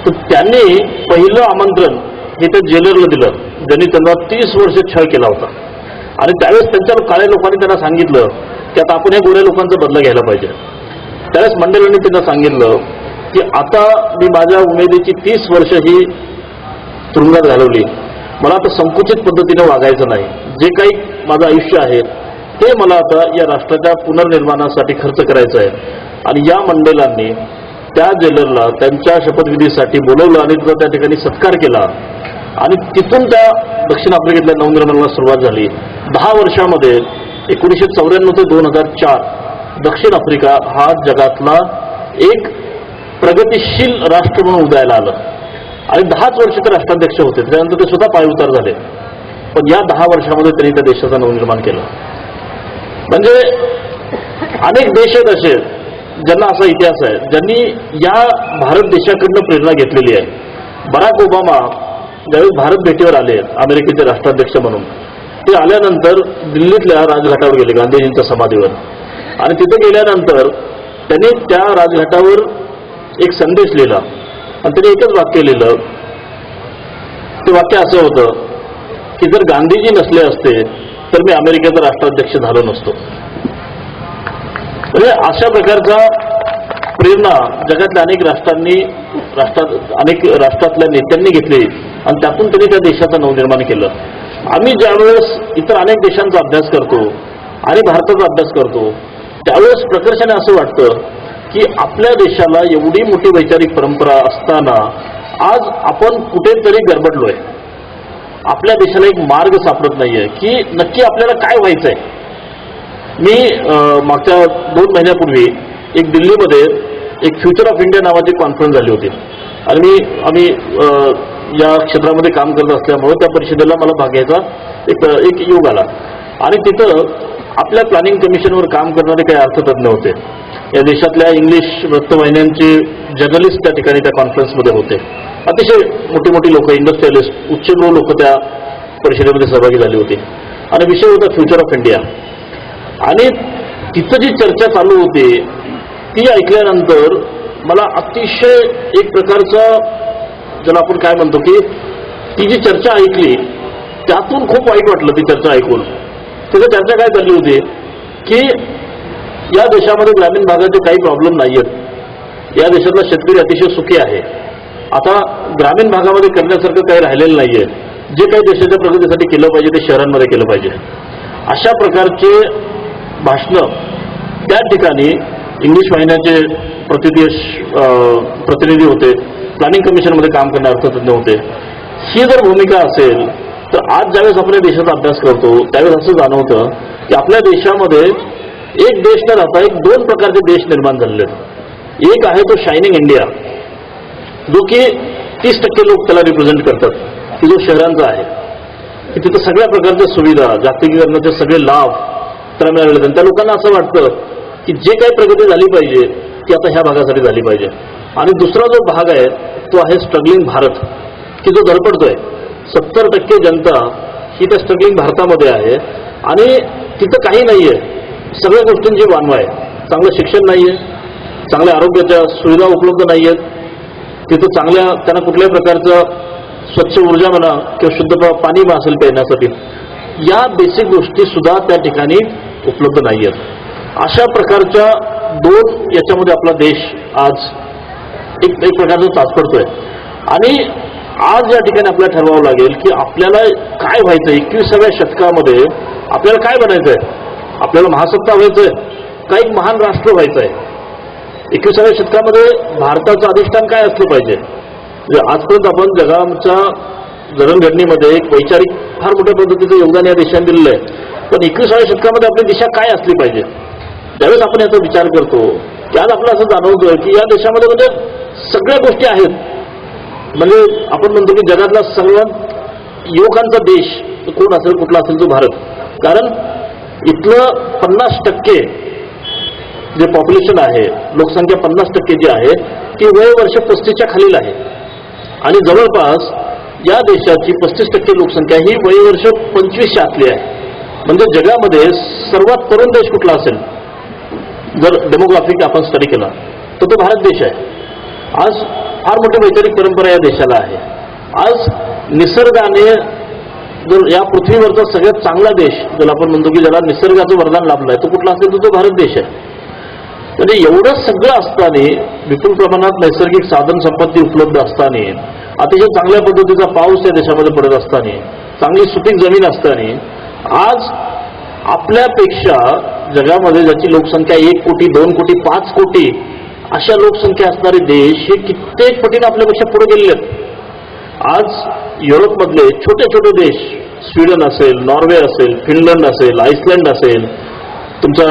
तर त्यांनी पहिलं आमंत्रण हे त्या जेलरला दिलं ज्यांनी त्यांना 30 वर्ष छळ केला होता. आणि त्यावेळेस त्यांच्या काळ्या लोकांनी त्यांना सांगितलं की आता आपण या गोऱ्या लोकांचा बदला घ्यायला पाहिजे. त्यावेळेस मंडेलांनी त्यांना सांगितलं की आता मी माझ्या उमेदीची 30 वर्ष ही तुरुंगात घालवली, मला आता संकुचित पद्धतीने वागायचं नाही. जे काही माझं आयुष्य आहे ते मला आता या राष्ट्राच्या पुनर्निर्माणासाठी खर्च करायचं आहे. आणि या मंडेलांनी त्या जेलरला त्यांच्या शपथविधीसाठी बोलवलं आणि त्याचा त्या ठिकाणी सत्कार केला. आणि तिथून त्या दक्षिण आफ्रिकेतल्या नवनिर्माणाला सुरुवात झाली. 10 वर्षामध्ये 1994 ते 2004 दक्षिण आफ्रिका हा जगातला एक प्रगतिशील राष्ट्र म्हणून उदयाला आलं आणि 10च वर्ष ते राष्ट्राध्यक्ष होते. त्यानंतर ते स्वतः पायउतार झाले. पण या 10 वर्षामध्ये त्यांनी त्या देशाचं नवनिर्माण केलं. म्हणजे अनेक देश आहेत असे ज्यांना असा इतिहास आहे, ज्यांनी या भारत देशाकडनं प्रेरणा घेतलेली आहे. बराक ओबामा ज्यावेळेस भारत भेटीवर आले अमेरिकेचे राष्ट्राध्यक्ष म्हणून, ते आल्यानंतर दिल्लीतल्या राजघाटावर गेले गांधीजींच्या समाधीवर आणि तिथे गेल्यानंतर त्यांनी त्या राजघाटावर एक संदेश लिहिला आणि त्यांनी एकच वाक्य लिहिलं. ते वाक्य असं होतं की जर गांधीजी नसले असते तर मी अमेरिकेचा राष्ट्राध्यक्ष झालो नसतो. म्हणजे अशा प्रकारचा प्रेरणा जगातल्या अनेक राष्ट्रातल्या नेत्यांनी घेतली आणि त्यातून त्यांनी त्या देशाचं नवनिर्माण केलं. आम्ही ज्यावेळेस इतर अनेक देशांचा अभ्यास करतो आणि भारताचा अभ्यास करतो त्यावेळेस प्रकर्षाने असं वाटतं की आपल्या देशाला एवढी मोठी वैचारिक परंपरा असताना आज आपण कुठेतरी गडबडलोय. आपल्या देशाला एक मार्ग सापडत नाहीये की नक्की आपल्याला काय व्हायचंय. मी मागच्या 2 महिन्यापूर्वी एक दिल्लीमध्ये एक फ्युचर ऑफ इंडिया नावाची कॉन्फरन्स झाली होती आणि आम्ही या क्षेत्रामध्ये काम करत असल्यामुळे त्या परिषदेला मला भाग घ्यायचा एक योग आला आणि तिथं आपल्या प्लॅनिंग कमिशनवर काम करणारे काही अर्थतज्ञ होते. या देशातल्या इंग्लिश वृत्तवाहिन्यांचे जर्नलिस्ट त्या ठिकाणी त्या कॉन्फरन्समध्ये होते. अतिशय मोठी मोठी लोक, इंडस्ट्रियलिस्ट, उच्चभ्रू लोक त्या परिषदेमध्ये सहभागी झाली होती आणि विषय होता फ्युचर ऑफ इंडिया. आणि तिथं जी चर्चा चालू होती ती ऐकल्यानंतर मला अतिशय एक प्रकारचा, ज्याला आपण काय म्हणतो की ती जी चर्चा ऐकली त्यातून खूप वाईट वाटलं. ती चर्चा ऐकून तिथे चर्चा काय चालली होती की या देशामध्ये ग्रामीण भागाचे काही प्रॉब्लेम नाही आहेत. या देशातला शेतकरी अतिशय सुखी आहे. आता ग्रामीण भागामध्ये करण्यासारखं काही राहिलेलं नाहीये. जे काही देशाच्या प्रगतीसाठी केलं पाहिजे ते शहरांमध्ये केलं पाहिजे. अशा प्रकारचे भाषणं त्या ठिकाणी इंग्लिश वाहिन्याचे प्रतिनिधी होते, प्लॅनिंग कमिशनमध्ये काम करणारे अर्थतज्ञ होते. ही जर भूमिका असेल तर आज ज्यावेळेस आपल्या देशाचा अभ्यास करतो त्यावेळेस असं जाणवतं की आपल्या देशामध्ये एक देश न राहता 2 प्रकारचे देश निर्माण झालेले आहेत. एक आहे तो शायनिंग इंडिया, जो की 30% लोक त्याला रिप्रेझेंट करतात, की जो शहरांचा आहे, की तिथं सगळ्या प्रकारच्या सुविधा, जागतिकीकरणाचे सगळे लाभ त्याला मिळालेले आहेत. त्या लोकांना असं वाटतं की जे काही प्रगती झाली पाहिजे ती आता ह्या भागासाठी झाली पाहिजे. आणि दुसरा जो भाग आहे तो आहे स्ट्रगलिंग भारत, की जो धडपडतोय. 70% जनता ही त्या स्ट्रगलिंग भारतामध्ये आहे आणि तिथं काही नाहीये, सगळ्या गोष्टींची वानवा आहे. चांगलं शिक्षण नाहीये, चांगल्या आरोग्याच्या सुविधा उपलब्ध नाहीयेत, तिथं त्यांना कुठल्याही प्रकारचं स्वच्छ ऊर्जा म्हणा किंवा शुद्ध पाणी असेल पिण्यासाठी, या बेसिक गोष्टी सुद्धा त्या ठिकाणी उपलब्ध नाहीयेत. अशा प्रकारच्या 2 याच्यामध्ये आपला देश आज एक प्रकारचा चाचपडतोय. आणि आज या ठिकाणी आपल्याला ठरवावं लागेल की आपल्याला काय व्हायचंय. 21व्या शतकामध्ये आपल्याला काय बनायचंय. आपल्याला महासत्ता व्हायचंय का एक महान राष्ट्र व्हायचंय. 21व्या शतकामध्ये भारताचं अधिष्ठान काय असलं पाहिजे. म्हणजे आजपर्यंत आपण जगाच्या जडणघडणीमध्ये एक वैचारिक फार मोठ्या पद्धतीचं योगदान या देशाने दिलेलं आहे. पण 21व्या शतकामध्ये आपली दिशा काय असली पाहिजे. ज्यावेळेस आपण याचा विचार करतो की आज आपल्याला असं जाणवतं की या देशामध्ये म्हणजे सगळ्या गोष्टी आहेत. म्हणजे आपण म्हणतो की जगातला सर्वात युवकांचा देश कोण असेल, कुठला असेल तो भारत. कारण इथलं 50% जे पॉप्युलेशन आहे, लोकसंख्या 50% जी आहे ती वयवर्ष 35च्या खालील आहे. आणि जवळपास या देशाची 35% लोकसंख्या ही वयवर्ष 25च्या आतली आहे. म्हणजे जगामध्ये सर्वात तरुण देश कुठला असेल जर डेमोग्राफिक आपण स्टडी केला तर तो भारत देश आहे. आज फार मोठी वैचारिक परंपरा या देशाला आहे. आज निसर्गाने जर या पृथ्वीवरचा सगळ्यात चांगला देश ज्याला आपण म्हणतो की ज्याला निसर्गाचं वरदान लाभलं आहे तो कुठला असेल तर तो भारत देश आहे. म्हणजे एवढं सगळं असताना, विपुल प्रमाणात नैसर्गिक साधन संपत्ती उपलब्ध असताना, अतिशय चांगल्या पद्धतीचा पाऊस या देशामध्ये पडत असताना, चांगली सुपीक जमीन असताना, आज आपल्यापेक्षा जगामध्ये ज्याची लोकसंख्या 1 कोटी, 2 कोटी, 5 कोटी अशा लोकसंख्या असणारे देश हे कित्येक पटीने आपल्यापेक्षा पुढे गेलेले आहेत. आज युरोपमधले छोटे छोटे देश, स्वीडन असेल, नॉर्वे असेल, फिनलंड असेल, आइसलँड असेल, तुमचा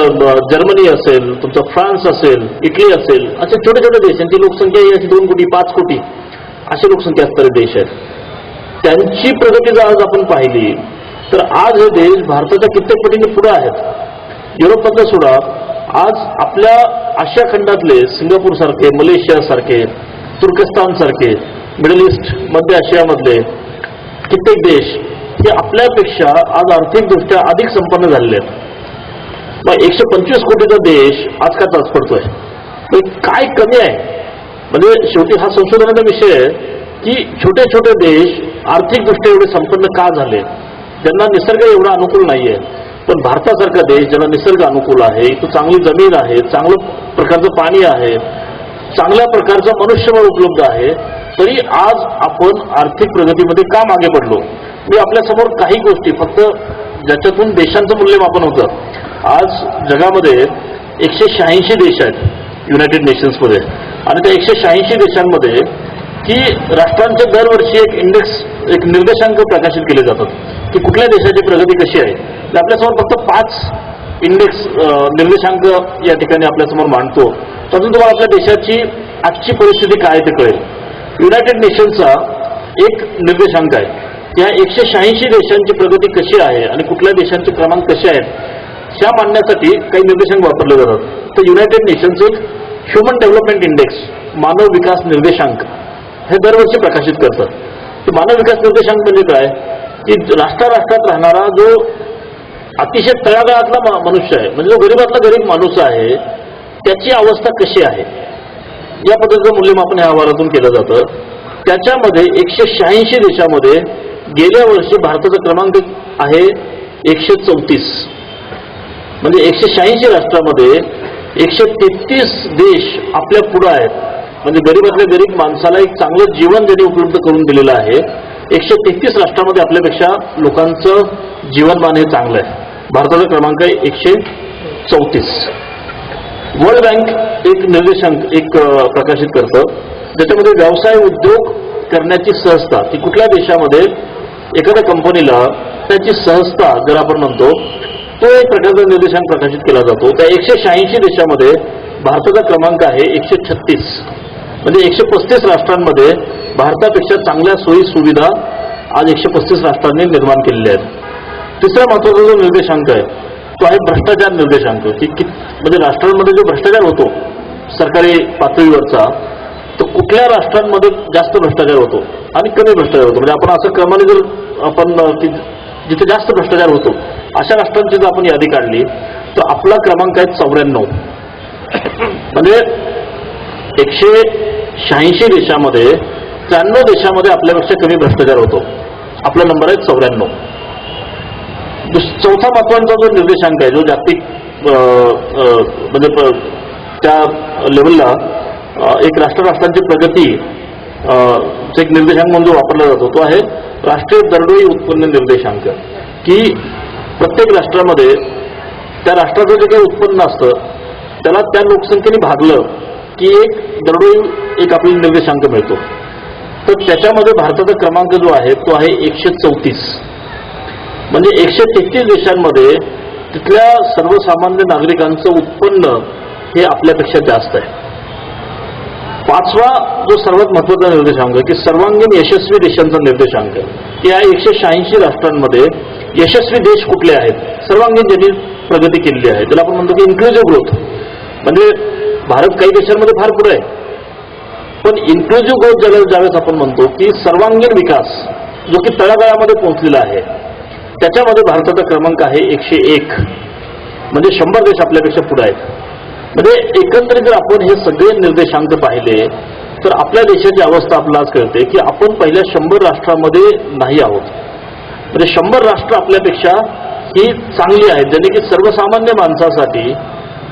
जर्मनी असेल, तुमचा फ्रान्स असेल, इटली असेल, असे छोटे छोटे देश यांची लोकसंख्या ही अशी 2 कोटी 5 कोटी अशी लोकसंख्या असणारे देश आहेत. त्यांची प्रगती जर आज आपण पाहिली तर आज हे देश भारताच्या कित्येक पटीने पुढे आहेत. युरोपमधलं सोडा, आज आपल्या आशिया खंडातले सिंगापूर सारखे, मलेशिया सारखे, तुर्कस्तान सारखे, मिडल ईस्ट, मध्य आशियामधले कित्येक देश हे आपल्यापेक्षा आज आर्थिकदृष्ट्या अधिक संपन्न झालेले आहेत. मग 125 कोटीचा देश आज का त्रास पडतोय? काय कमी आहे? म्हणजे शेवटी हा संशोधनाचा विषय आहे की छोटे छोटे देश आर्थिकदृष्ट्या एवढे संपन्न का झाले, ज्यांना निसर्ग एवढा अनुकूल नाहीये. पण भारतासारखा देश ज्याला निसर्ग अनुकूल आहे, इथं चांगली जमीन आहे, चांगलं प्रकारचं पाणी आहे, चांगल्या प्रकारचं मनुष्यबळ उपलब्ध आहे, तरी आज आपण आर्थिक प्रगतीमध्ये का मागे पडलो? मी आपल्यासमोर काही गोष्टी फक्त ज्याच्यातून देशांचं मूल्यमापन होतं. आज जगामध्ये 186 देश आहेत युनायटेड नेशन्समध्ये, आणि त्या 186 देशांमध्ये की राष्ट्रांचे दरवर्षी एक इंडेक्स, एक निर्देशांक प्रकाशित केले जातात की कुठल्या देशाची प्रगती कशी आहे. आपल्यासमोर फक्त 5 इंडेक्स निर्देशांक या ठिकाणी आपल्यासमोर मांडतो. त्यातून तुम्हाला आपल्या देशाची आजची परिस्थिती काय ते कळेल. युनायटेड नेशन्सचा एक निर्देशांक आहे. या 186 देशांची प्रगती कशी आहे आणि कुठल्या देशांचे क्रमांक कसे आहेत ह्या मांडण्यासाठी काही निर्देशांक वापरले जातात. तर युनायटेड नेशन्स एक ह्युमन डेव्हलपमेंट इंडेक्स, मानव विकास निर्देशांक, हे दरवर्षी प्रकाशित करतात. मानव विकास निर्देशांक म्हणजे काय की राष्ट्रात राहणारा जो अतिशय तळागाळातला मनुष्य आहे, म्हणजे जो गरीबातला गरीब माणूस आहे, त्याची अवस्था कशी आहे या पद्धतीचं मूल्यमापन या अहवालातून केलं जातं. त्याच्यामध्ये 186 देशामध्ये गेल्या वर्षी भारताचा क्रमांक आहे 134. म्हणजे 186 राष्ट्रामध्ये 133 देश आपल्या पुढे आहेत. म्हणजे गरीबातल्या गरीब माणसाला एक चांगलं जीवन ज्यांनी उपलब्ध करून दिलेलं आहे. 133 राष्ट्रामध्ये आपल्यापेक्षा लोकांचं जीवनमान हे चांगलं आहे. भारताचा क्रमांक आहे 134. वर्ल्ड बँक एक निर्देशांक प्रकाशित करतं, ज्याच्यामध्ये व्यवसाय उद्योग करण्याची सहजता, की कुठल्या देशामध्ये एखाद्या कंपनीला त्याची सहजता जर आपण म्हणतो, तो एक प्रकारचा निर्देशांक प्रकाशित केला जातो. त्या 186 देशामध्ये भारताचा क्रमांक आहे 136. म्हणजे 135 राष्ट्रांमध्ये भारतापेक्षा चांगल्या सोयी सुविधा आज 135 राष्ट्रांनी निर्माण केलेल्या आहेत. तिसरा महत्त्वाचा जो निर्देशांक आहे तो आहे भ्रष्टाचार निर्देशांक, की म्हणजे राष्ट्रांमध्ये जो भ्रष्टाचार होतो सरकारी पातळीवरचा, तो कुठल्या राष्ट्रांमध्ये जास्त भ्रष्टाचार होतो आणि कमी भ्रष्टाचार होतो. म्हणजे आपण असं क्रमाने जर आपण जिथे जास्त भ्रष्टाचार होतो अशा राष्ट्रांची जर आपण यादी काढली तर आपला क्रमांक आहे 94. म्हणजे 186 देशामध्ये 93 देशामध्ये आपल्यापेक्षा कमी भ्रष्टाचार होतो. आपला नंबर आहे 94. चौथा महत्वाचा जो निर्देशांक आहे, जो जागतिक म्हणजे त्या लेवलला एक राष्ट्रांची प्रगती एक निर्देशांक म्हणून जो वापरला जातो तो आहे राष्ट्रीय दरडोई उत्पन्न निर्देशांक. की प्रत्येक राष्ट्रामध्ये त्या राष्ट्राचं जे काही उत्पन्न असतं त्याला त्या लोकसंख्येने भागलं की एक दरडोई एक आपल्याला निर्देशांक मिळतो. तर त्याच्यामध्ये भारताचा क्रमांक जो आहे तो आहे 134. म्हणजे 133 देशांमध्ये तिथल्या सर्वसामान्य नागरिकांचं उत्पन्न हे आपल्यापेक्षा जास्त आहे. पाचवा जो सर्वात महत्वाचा निर्देशांक की सर्वांगीण यशस्वी देशांचा निर्देशांक, की या 186 राष्ट्रांमध्ये यशस्वी देश कुठले आहेत, सर्वांगीण ज्यांनी प्रगती केलेली आहे, त्याला आपण म्हणतो की इन्क्लुझिव्ह ग्रोथ. म्हणजे भारत काही देशांमध्ये फार पुढे आहे, पण इन्क्लुझिव्ह ग्रोथ ज्यावेळेस आपण म्हणतो की सर्वांगीण विकास जो की तळागाळामध्ये पोहोचलेला आहे, त्याच्यामध्ये भारताचा क्रमांक आहे 101. म्हणजे 100 देश आपल्यापेक्षा पुढे आहेत. म्हणजे एकंदरीत जर आपण हे सगळे निर्देशांक पाहिले तर आपल्या देशाची अवस्था आपल्याला आज कळते की आपण पहिल्या 100 राष्ट्रांमध्ये नाही आहोत. म्हणजे 100 राष्ट्र आपल्यापेक्षा ही चांगली आहेत, ज्यांनी की सर्वसामान्य माणसासाठी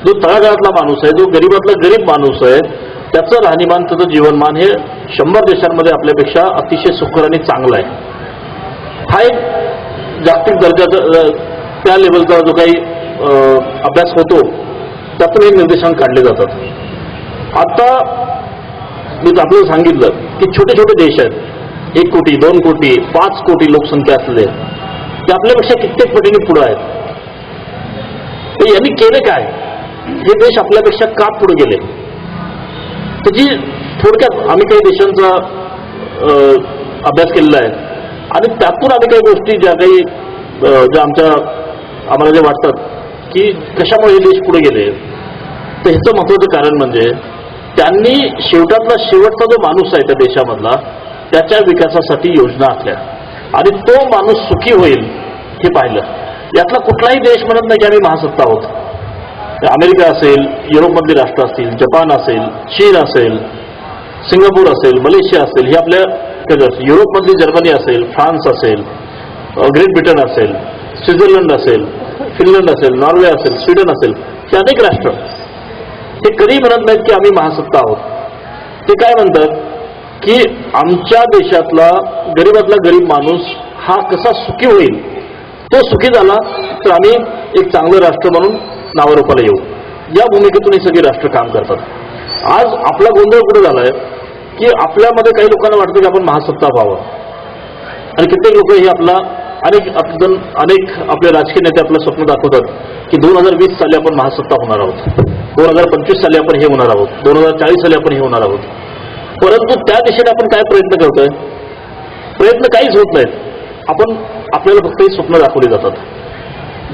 जो तळागाळातला माणूस आहे, जो गरीबातला गरीब माणूस आहे, त्याचं राहणीमान, त्याचं जीवनमान हे 100 देशांमध्ये आपल्यापेक्षा अतिशय सुखकर आणि चांगलं आहे. हा एक जागतिक दर्जाचा त्या लेवलचा जो काही अभ्यास होतो त्यातून हे निर्देशांक काढले जातात. आता मी आपल्याला सांगितलं की छोटे छोटे देश आहेत, 1 कोटी 2 कोटी 5 कोटी लोकसंख्या असलेले, ते आपल्यापेक्षा कित्येक पटीने पुढे आहेत. तर यांनी केलं काय, हे देश आपल्यापेक्षा का पुढे गेले, त्याची थोडक्यात आम्ही काही देशांचा अभ्यास केलेला आहे आणि त्यातून आम्ही काही गोष्टी ज्या आम्हाला जे वाटतात की कशामुळे हे देश पुढे गेले, तर ह्याचं महत्वाचं कारण म्हणजे त्यांनी शेवटातला शेवटचा जो माणूस आहे त्या देशामधला त्याच्या विकासासाठी योजना आखल्या आणि तो माणूस सुखी होईल हे पाहिलं. यातला कुठलाही देश म्हणत नाही की आम्ही महासत्ता आहोत. अमेरिका असेल, युरोपमधली राष्ट्र असतील, जपान असेल, चीन असेल, सिंगापूर असेल, मलेशिया असेल, हे आपल्या युरोपमधली जर्मनी असेल, फ्रान्स असेल, ग्रेट ब्रिटन असेल, स्वित्झर्लंड असेल, फिनलंड असेल, नॉर्वे असेल, स्वीडन असेल, हे अनेक राष्ट्र हे कधी म्हणत नाहीत की आम्ही महासत्ता आहोत. ते काय म्हणतात की आमच्या देशातला गरीबातला गरीब माणूस हा कसा सुखी होईल, तो सुखी झाला तर आम्ही एक चांगलं राष्ट्र म्हणून नावारूपाला येऊ. या भूमिकेतून हे सगळे राष्ट्र काम करतात. आज आपला गोंधळ कुठे झालाय की आपल्यामध्ये काही लोकांना वाटतं की आपण महासत्ता व्हावं आणि कित्येक लोक हे अनेक आपले राजकीय नेते आपलं स्वप्न दाखवतात की 2020 साली आपण महासत्ता होणार आहोत, 2025 साली आपण हे होणार आहोत, 2040 साली आपण हे होणार आहोत. परंतु त्या दिशेने आपण काय प्रयत्न करतोय? प्रयत्न काहीच होत नाहीत. आपल्याला फक्त ही स्वप्न दाखवली जातात.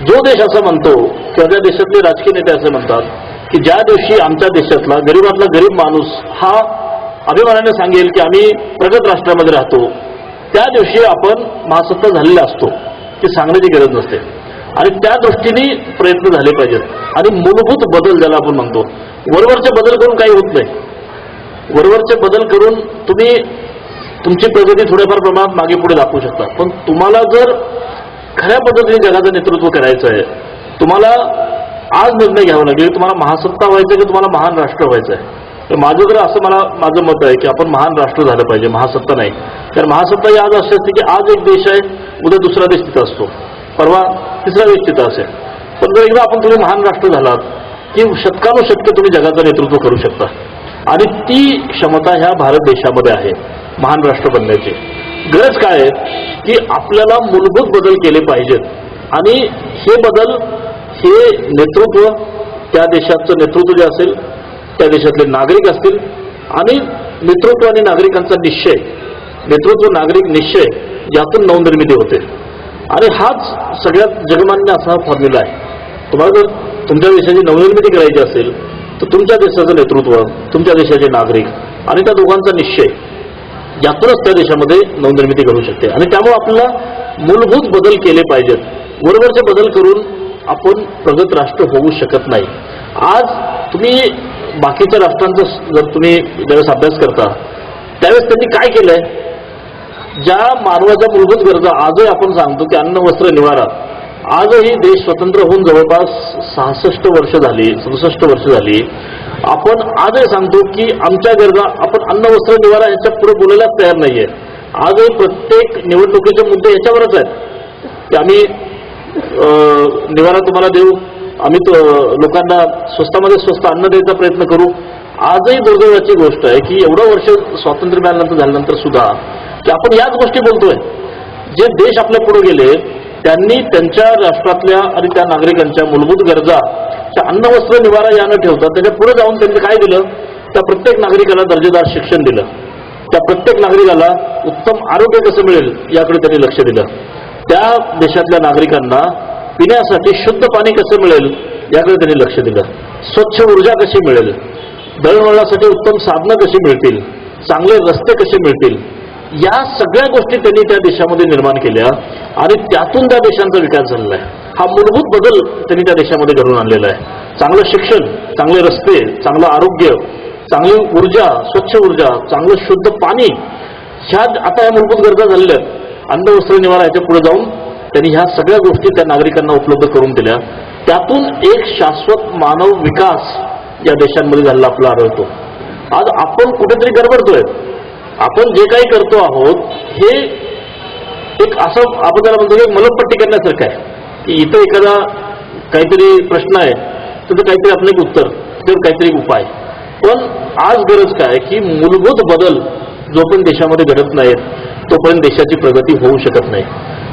जो देश असं म्हणतो किंवा त्या देशातले राजकीय नेते असं म्हणतात की ज्या दिवशी आमच्या देशातला गरीबातला गरीब माणूस हा अभिमानाने सांगेल की आम्ही प्रगत राष्ट्रामध्ये राहतो, त्या दिवशी आपण महासत्ता झालेला असतो, ती सांगण्याची गरज नसते. आणि त्या दृष्टीने प्रयत्न झाले पाहिजेत आणि मूलभूत बदल ज्याला आपण म्हणतो, वरवरचे बदल करून काही होत नाही. वरवरचे बदल करून तुम्ही तुमची प्रगती थोड्याफार प्रमाणात मागे पुढे दाखवू शकता, पण तुम्हाला जर खऱ्या पद्धतीने जगाचं नेतृत्व करायचं आहे, तुम्हाला आज निर्णय घ्यावा लागेल तुम्हाला महासत्ता व्हायचं की तुम्हाला महान राष्ट्र व्हायचं आहे. तर माझं मत आहे की आपण महान राष्ट्र झालं पाहिजे, महासत्ता नाही. कारण महासत्ता ही आज अशी असते की आज एक देश आहे, उद्या दुसरा देश तिथं असतो, परवा तिसरा देश तिथं असेल. पण जर एकदा तुम्ही महान राष्ट्र झालात की शतकानुशतके तुम्ही जगाचं नेतृत्व करू शकता आणि ती क्षमता ह्या भारत देशामध्ये आहे महान राष्ट्र बनण्याची. गरज काय आहे की आपल्याला मूलभूत बदल केले पाहिजेत आणि हे बदल हे नेतृत्व, त्या देशाचं नेतृत्व जे असेल, त्या देशातले नागरिक असतील आणि नेतृत्व आणि नागरिकांचा निश्चय, नेतृत्व नागरिक निश्चय यातून नवनिर्मिती होते. आणि हाच सगळ्यात जगमान्य असा फॉर्म्युला आहे. तुम्हाला जर तुमच्या देशाची नवनिर्मिती करायची असेल तर तुमच्या देशाचं नेतृत्व, तुमच्या देशाचे नागरिक आणि त्या दोघांचा निश्चय यातूनच त्या देशामध्ये नवनिर्मिती घडू शकते. आणि त्यामुळे आपल्याला मूलभूत बदल केले पाहिजेत. वरवरचे बदल करून आपण प्रगत राष्ट्र होऊ शकत नाही. आज तुम्ही बाकीच्या राष्ट्रांचा जर तुम्ही ज्यावेळेस अभ्यास करता त्यावेळेस त्यांनी काय केलंय, ज्या मानवाच्या मूलभूत गरजा आजही आपण सांगतो की अन्न, वस्त्र, निवारा, आजही देश स्वतंत्र होऊन जवळपास 66 वर्ष झाली, 67 वर्ष झाली. आपण आजही सांगतो की आमच्या गरजा, आपण अन्न, वस्त्र, निवारा ह्याच्या पुढे बोलायलाच तयार नाहीये. आजही प्रत्येक निवडणुकीचे मुद्दे ह्याच्यावरच आहेत की आम्ही निवारा तुम्हाला देऊ, आम्ही लोकांना स्वस्तामध्ये स्वस्त अन्न द्यायचा प्रयत्न करू. आजही दुर्दैवाची गोष्ट आहे की एवढं वर्ष स्वातंत्र्य मिळाल्यानंतर झाल्यानंतर सुद्धा की आपण याच गोष्टी बोलतोय. जे देश आपल्या पुढे गेले त्यांनी त्यांच्या राष्ट्रातल्या आणि त्या नागरिकांच्या मूलभूत गरजा अन्न, वस्त्र, निवारा या न ठेवता त्याच्या पुढे जाऊन त्यांनी काय दिलं, त्या प्रत्येक नागरिकाला दर्जेदार शिक्षण दिलं, त्या प्रत्येक नागरिकाला उत्तम आरोग्य कसं मिळेल याकडे त्यांनी लक्ष दिलं, त्या देशातल्या नागरिकांना पिण्यासाठी शुद्ध पाणी कसं मिळेल याकडे त्यांनी लक्ष दिलं, स्वच्छ ऊर्जा कशी मिळेल, दळणवळणासाठी उत्तम साधनं कशी मिळतील, चांगले रस्ते कसे मिळतील, या सगळ्या गोष्टी त्यांनी त्या देशामध्ये निर्माण केल्या आणि त्यातून त्या देशांचा विकास झालेला आहे. हा मूलभूत बदल त्यांनी त्या देशामध्ये घडवून आणलेला आहे. चांगलं शिक्षण, चांगले रस्ते, चांगलं आरोग्य, चांगली ऊर्जा, स्वच्छ ऊर्जा, चांगलं शुद्ध पाणी, ह्या आता या मूलभूत गरजा झालेल्या आहेत. अन्न, वस्त्र, निवारा याच्या पुढे जाऊन त्यांनी ह्या सगळ्या गोष्टी त्या नागरिकांना उपलब्ध करून दिल्या. त्यातून एक शाश्वत मानव विकास या देशांमध्ये झालेला आपला आढळतो. आज आपण कुठेतरी गडबडतोय. आपण जे काही करतो आहोत हे एक असं आपण त्याला म्हणतो की मलमपट्टी करण्यासारखं आहे की इथं एखादा काहीतरी प्रश्न आहे तर काहीतरी आपलं एक उत्तर, तर काहीतरी एक उपाय. पण आज गरज काय की मूलभूत बदल जोपर्यंत देशामध्ये घडत नाहीत तोपर्यंत देशाची प्रगती होऊ शकत नाही.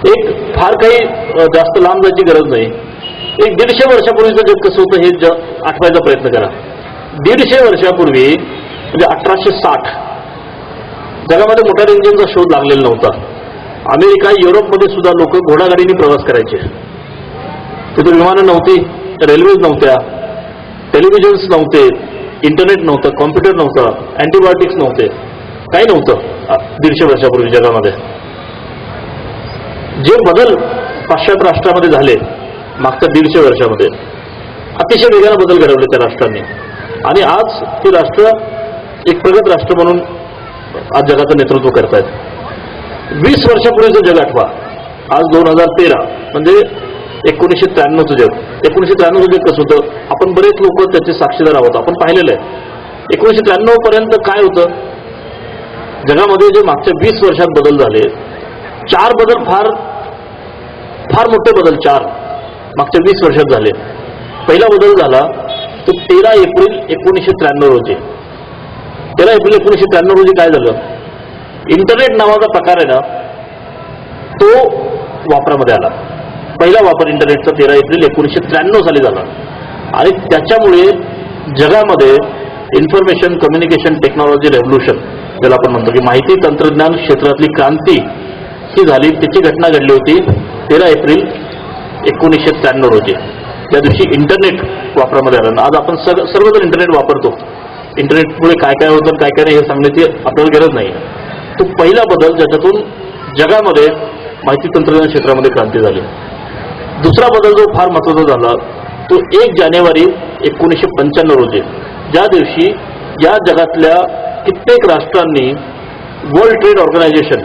एक फार काही जास्त लांब जायची गरज नाही. एक 150 वर्षापूर्वीचं जग कसं होतं हे आठवायचा प्रयत्न करा. 150 वर्षापूर्वी म्हणजे 1860 जगामध्ये मोटार इंजिनचा शोध लागलेला नव्हता. अमेरिका युरोपमध्ये सुद्धा लोक घोडागाडीने प्रवास करायचे. तिथे विमानं नव्हती, रेल्वेज नव्हत्या, टेलिव्हिजन्स नव्हते, इंटरनेट नव्हतं, कॉम्प्युटर नव्हतं, अँटीबायोटिक्स नव्हते, काही नव्हतं 150 वर्षापूर्वी जगामध्ये. जे बदल पाश्चात्य राष्ट्रामध्ये झाले मागच्या 150 वर्षामध्ये अतिशय वेगाने बदल घडवले त्या राष्ट्रांनी आणि आज ती राष्ट्र एक प्रगत राष्ट्र म्हणून आज जगाचं नेतृत्व करतायत. 20 वर्षापूर्वीचं जग आठवा. आज 2013 म्हणजे 1993चं जग. 1993चं जग कसं होतं आपण बरेच लोक त्याचे साक्षीदार आहोत, आपण पाहिलेलं आहे. 1993 पर्यंत काय होतं जगामध्ये जे मागच्या 20 वर्षात बदल झाले, 4 बदल फार फार मोठे बदल 4 मागच्या 20 वर्षात झाले. पहिला बदल झाला तो 13 एप्रिल 1993 रोजी. 13 एप्रिल 1993 रोजी काय झालं, इंटरनेट नावाचा प्रकार आहे ना तो वापरामध्ये आला. पहिला वापर इंटरनेटचा 13 एप्रिल 1993 साली झाला आणि त्याच्यामुळे जगामध्ये इन्फॉर्मेशन कम्युनिकेशन टेक्नॉलॉजी रेव्होल्यूशन ज्याला आपण म्हणतो की माहिती तंत्रज्ञान क्षेत्रातली क्रांती ही झाली. त्याची घटना घडली होती 13 एप्रिल 1993 रोजी. त्या दिवशी इंटरनेट वापरामध्ये आलं. आज आपण सर्वजण इंटरनेट वापरतो. इंटरनेटमुळे काय काय होतं काय काय नाही हे सांगण्याची आपल्याला गरज नाही. तो पहिला बदल ज्याच्यातून जगामध्ये माहिती तंत्रज्ञान क्षेत्रामध्ये क्रांती झाली. दुसरा बदल जो फार महत्त्वाचा झाला तो 1 जानेवारी 1995 रोजी, ज्या दिवशी या जगातल्या कित्येक राष्ट्रांनी वर्ल्ड ट्रेड ऑर्गनायझेशन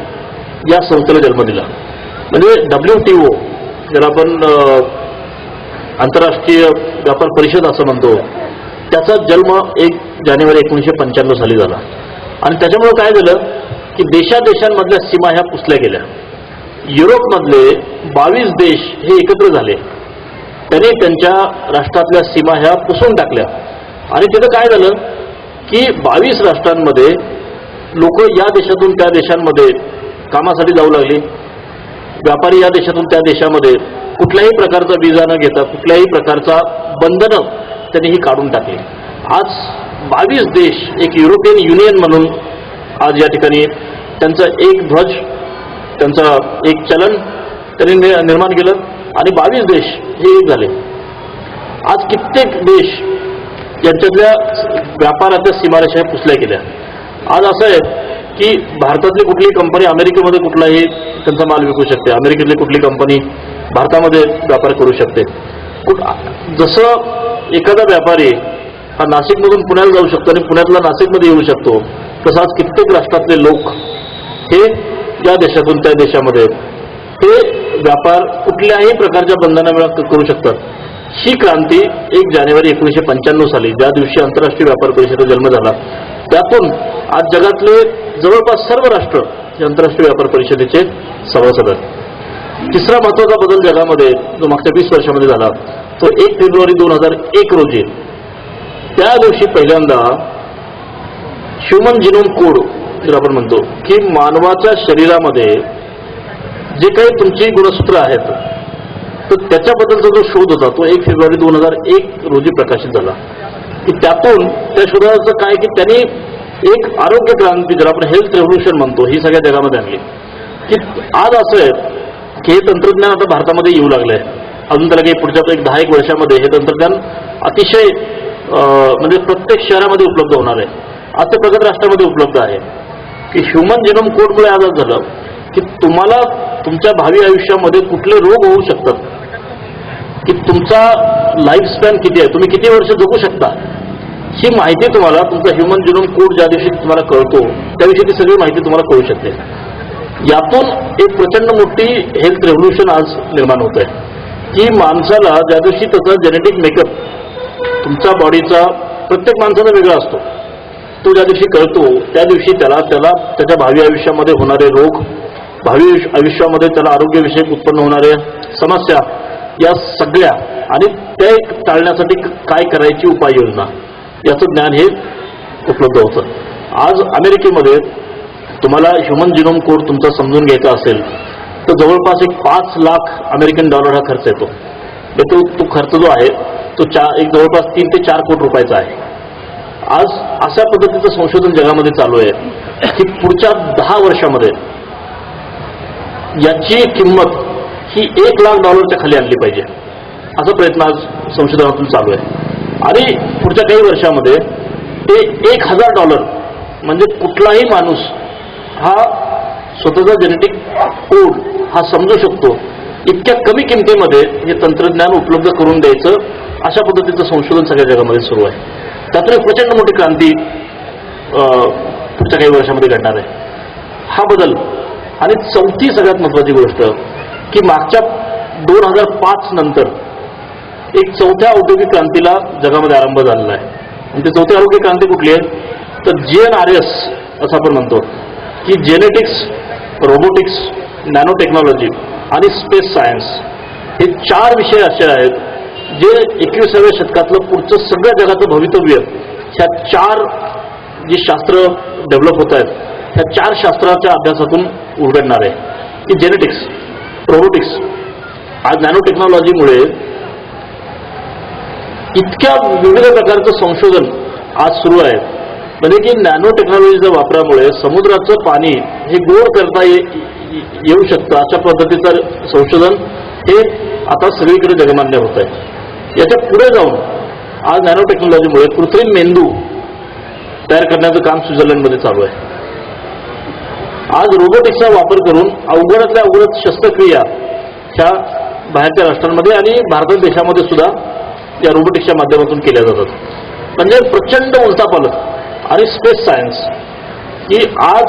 या संस्थेला जन्म दिला. म्हणजे WTO ज्याला आपण आंतरराष्ट्रीय व्यापार परिषद असं म्हणतो, त्याचा जन्म 1 जानेवारी 1995 साली झाला. आणि त्याच्यामुळे काय झालं की देशांमधल्या सीमा ह्या पुसल्या गेल्या. युरोपमधले 22 देश हे एकत्र झाले, त्यांनी त्यांच्या राष्ट्रातल्या सीमा ह्या पुसून टाकल्या आणि तिथं काय झालं की 22 राष्ट्रांमध्ये लोक या देशातून त्या देशांमध्ये कामासाठी जाऊ लागली. व्यापारी या देशातून त्या देशामध्ये कुठल्याही प्रकारचा विजा न घेता कुठल्याही प्रकारचा बंधनं त्यांनी ही काढून टाकली. आज 22 देश एक युरोपियन युनियन म्हणून आज या ठिकाणी त्यांचा एक ध्वज, त्यांचा एक चलन त्यांनी निर्माण केलं आणि 22 देश हे एक झाले. आज कित्येक देश यांच्यातल्या व्यापाराच्या सीमारेषा पुसल्या गेल्या. आज असं आहे की भारतातली कुठलीही कंपनी अमेरिकेमध्ये कुठलाही त्यांचा माल विकू शकते, अमेरिकेतली कुठली कंपनी भारतामध्ये व्यापार करू शकते. जसं एखादा व्यापारी हा नाशिकमधून पुण्याला जाऊ शकतो आणि पुण्यातला नाशिकमध्ये येऊ शकतो, तसं आज कित्येक राष्ट्रातले लोक हे या देशातून त्या देशामध्ये ते व्यापार कुठल्याही प्रकारच्या बंधनामुळे करू शकतात. ही क्रांती 1 जानेवारी 1995 साली ज्या दिवशी आंतरराष्ट्रीय व्यापार परिषदेचा जन्म झाला, त्यातून आज जगातले जवळपास सर्व राष्ट्र हे आंतरराष्ट्रीय व्यापार परिषदेचे सभासद आहेत. तिसरा महत्त्वाचा बदल जगामध्ये जो मागच्या 20 वर्षामध्ये झाला तो 1 फेब्रुवारी 2001 रोजी. त्या दिवशी पहिल्यांदा ह्युमन जिनोम कोड जर आपण म्हणतो की मानवाच्या शरीरामध्ये जे काही तुमची गुणसूत्र आहेत तर त्याच्याबद्दलचा जो शोध होता तो 1 फेब्रुवारी 2001 रोजी प्रकाशित झाला. की त्यातून त्या शोधाचं काय की त्यांनी एक आरोग्य क्रांती ज्याला आपण हेल्थ रेव्होल्यूशन म्हणतो ही सगळ्या जगामध्ये आणली. की आज असं आहे की हे तंत्रज्ञान आता भारतामध्ये येऊ लागलंय. अजून त्याला काही पुढच्या 10-1 वर्षामध्ये हे तंत्रज्ञान अतिशय म्हणजे प्रत्येक शहरामध्ये उपलब्ध होणार आहे. आज ते प्रगत राष्ट्रामध्ये उपलब्ध आहे. की ह्युमन जिनोम कोडमुळे आज झालं की तुम्हाला तुमच्या भावी आयुष्यामध्ये कुठले रोग होऊ शकतात, की तुमचा लाईफ स्पॅन किती आहे, तुम्ही किती वर्ष जगू शकता, ही माहिती तुम्हाला तुमचा ह्युमन जिनोम कोड ज्या दिवशी तुम्हाला कळतो त्याविषयी ती सगळी माहिती तुम्हाला कळू शकते. यातून एक प्रचंड मोठी हेल्थ रेव्होल्यूशन आज निर्माण होत आहे की माणसाला ज्या दिवशी त्याचा जेनेटिक मेकअप तुमच्या बॉडीचा प्रत्येक माणसाचा वेगळा असतो, तो ज्या दिवशी कळतो त्या दिवशी त्याला त्याच्या भावी आयुष्यामध्ये होणारे रोग, भावी आयुष्यामध्ये त्याला आरोग्यविषयक उत्पन्न होणाऱ्या समस्या या सगळ्या आणि ते टाळण्यासाठी काय करायची उपाययोजना याचं ज्ञान हे उपलब्ध होतं. आज अमेरिकेमध्ये तुम्हाला ह्युमन जिनोम कोड तुमचा समजून घ्यायचा असेल तर जवळपास एक $5 लाख हा खर्च येतो. तो खर्च जो आहे तो एक जवळपास 3 ते 4 कोटी रुपयाचा आहे. आज अशा पद्धतीचं संशोधन जगामध्ये चालू आहे की पुढच्या 10 वर्षामध्ये याची किंमत ही $1,00,000 खाली आणली पाहिजे, असा प्रयत्न आज संशोधनातून चालू आहे. आणि पुढच्या काही वर्षामध्ये ते $1,000 म्हणजे कुठलाही माणूस हा स्वतःचा जेनेटिक कोड हा समजू शकतो इतक्या कमी किमतीमध्ये हे तंत्रज्ञान उपलब्ध करून द्यायचं, अशा पद्धतीचं संशोधन सगळ्या जगामध्ये सुरू आहे. त्यातून एक प्रचंड मोठी क्रांती पुढच्या काही वर्षामध्ये घडणार आहे. हा बदल. आणि चौथी सगळ्यात महत्वाची गोष्ट की मागच्या 2005 नंतर एक चौथ्या औद्योगिक क्रांतीला जगामध्ये आरंभ झालेला आहे. आणि ती चौथी औद्योगिक क्रांती कुठली आहे तर GNRS असं आपण म्हणतो की जेनेटिक्स, रोबोटिक्स, नॅनो टेक्नॉलॉजी आणि स्पेस सायन्स हे 4 विषय असे आहेत जे 21व्या शतकातलं पुढचं सगळ्या जगाचं भवितव्य ह्या 4 जी शास्त्र डेव्हलप होत आहेत ह्या 4 शास्त्राच्या अभ्यासातून उलगडणार आहे. की जेनेटिक्स, रोबोटिक्स, आज नॅनो टेक्नॉलॉजीमुळे इतक्या विविध प्रकारचं संशोधन आज सुरू आहे. म्हणजे की नॅनो टेक्नॉलॉजीच्या वापरामुळे समुद्राचं पाणी हे गोड करता येऊ शकतं, अशा पद्धतीचं संशोधन हे आता सगळीकडे जगमान्य होत आहे. याच्या पुढे जाऊन आज नॅनो टेक्नॉलॉजीमुळे कृत्रिम मेंदू तयार करण्याचं काम स्वित्झर्लंडमध्ये चालू आहे. आज रोबोटिक्सचा वापर करून अवघडातल्या अवघड शस्त्रक्रिया ह्या बाहेरच्या राष्ट्रांमध्ये आणि भारत देशामध्ये सुद्धा या रोबोटिक्सच्या माध्यमातून केल्या जातात. म्हणजे प्रचंड उलथापालथ. आणि स्पेस सायन्स की आज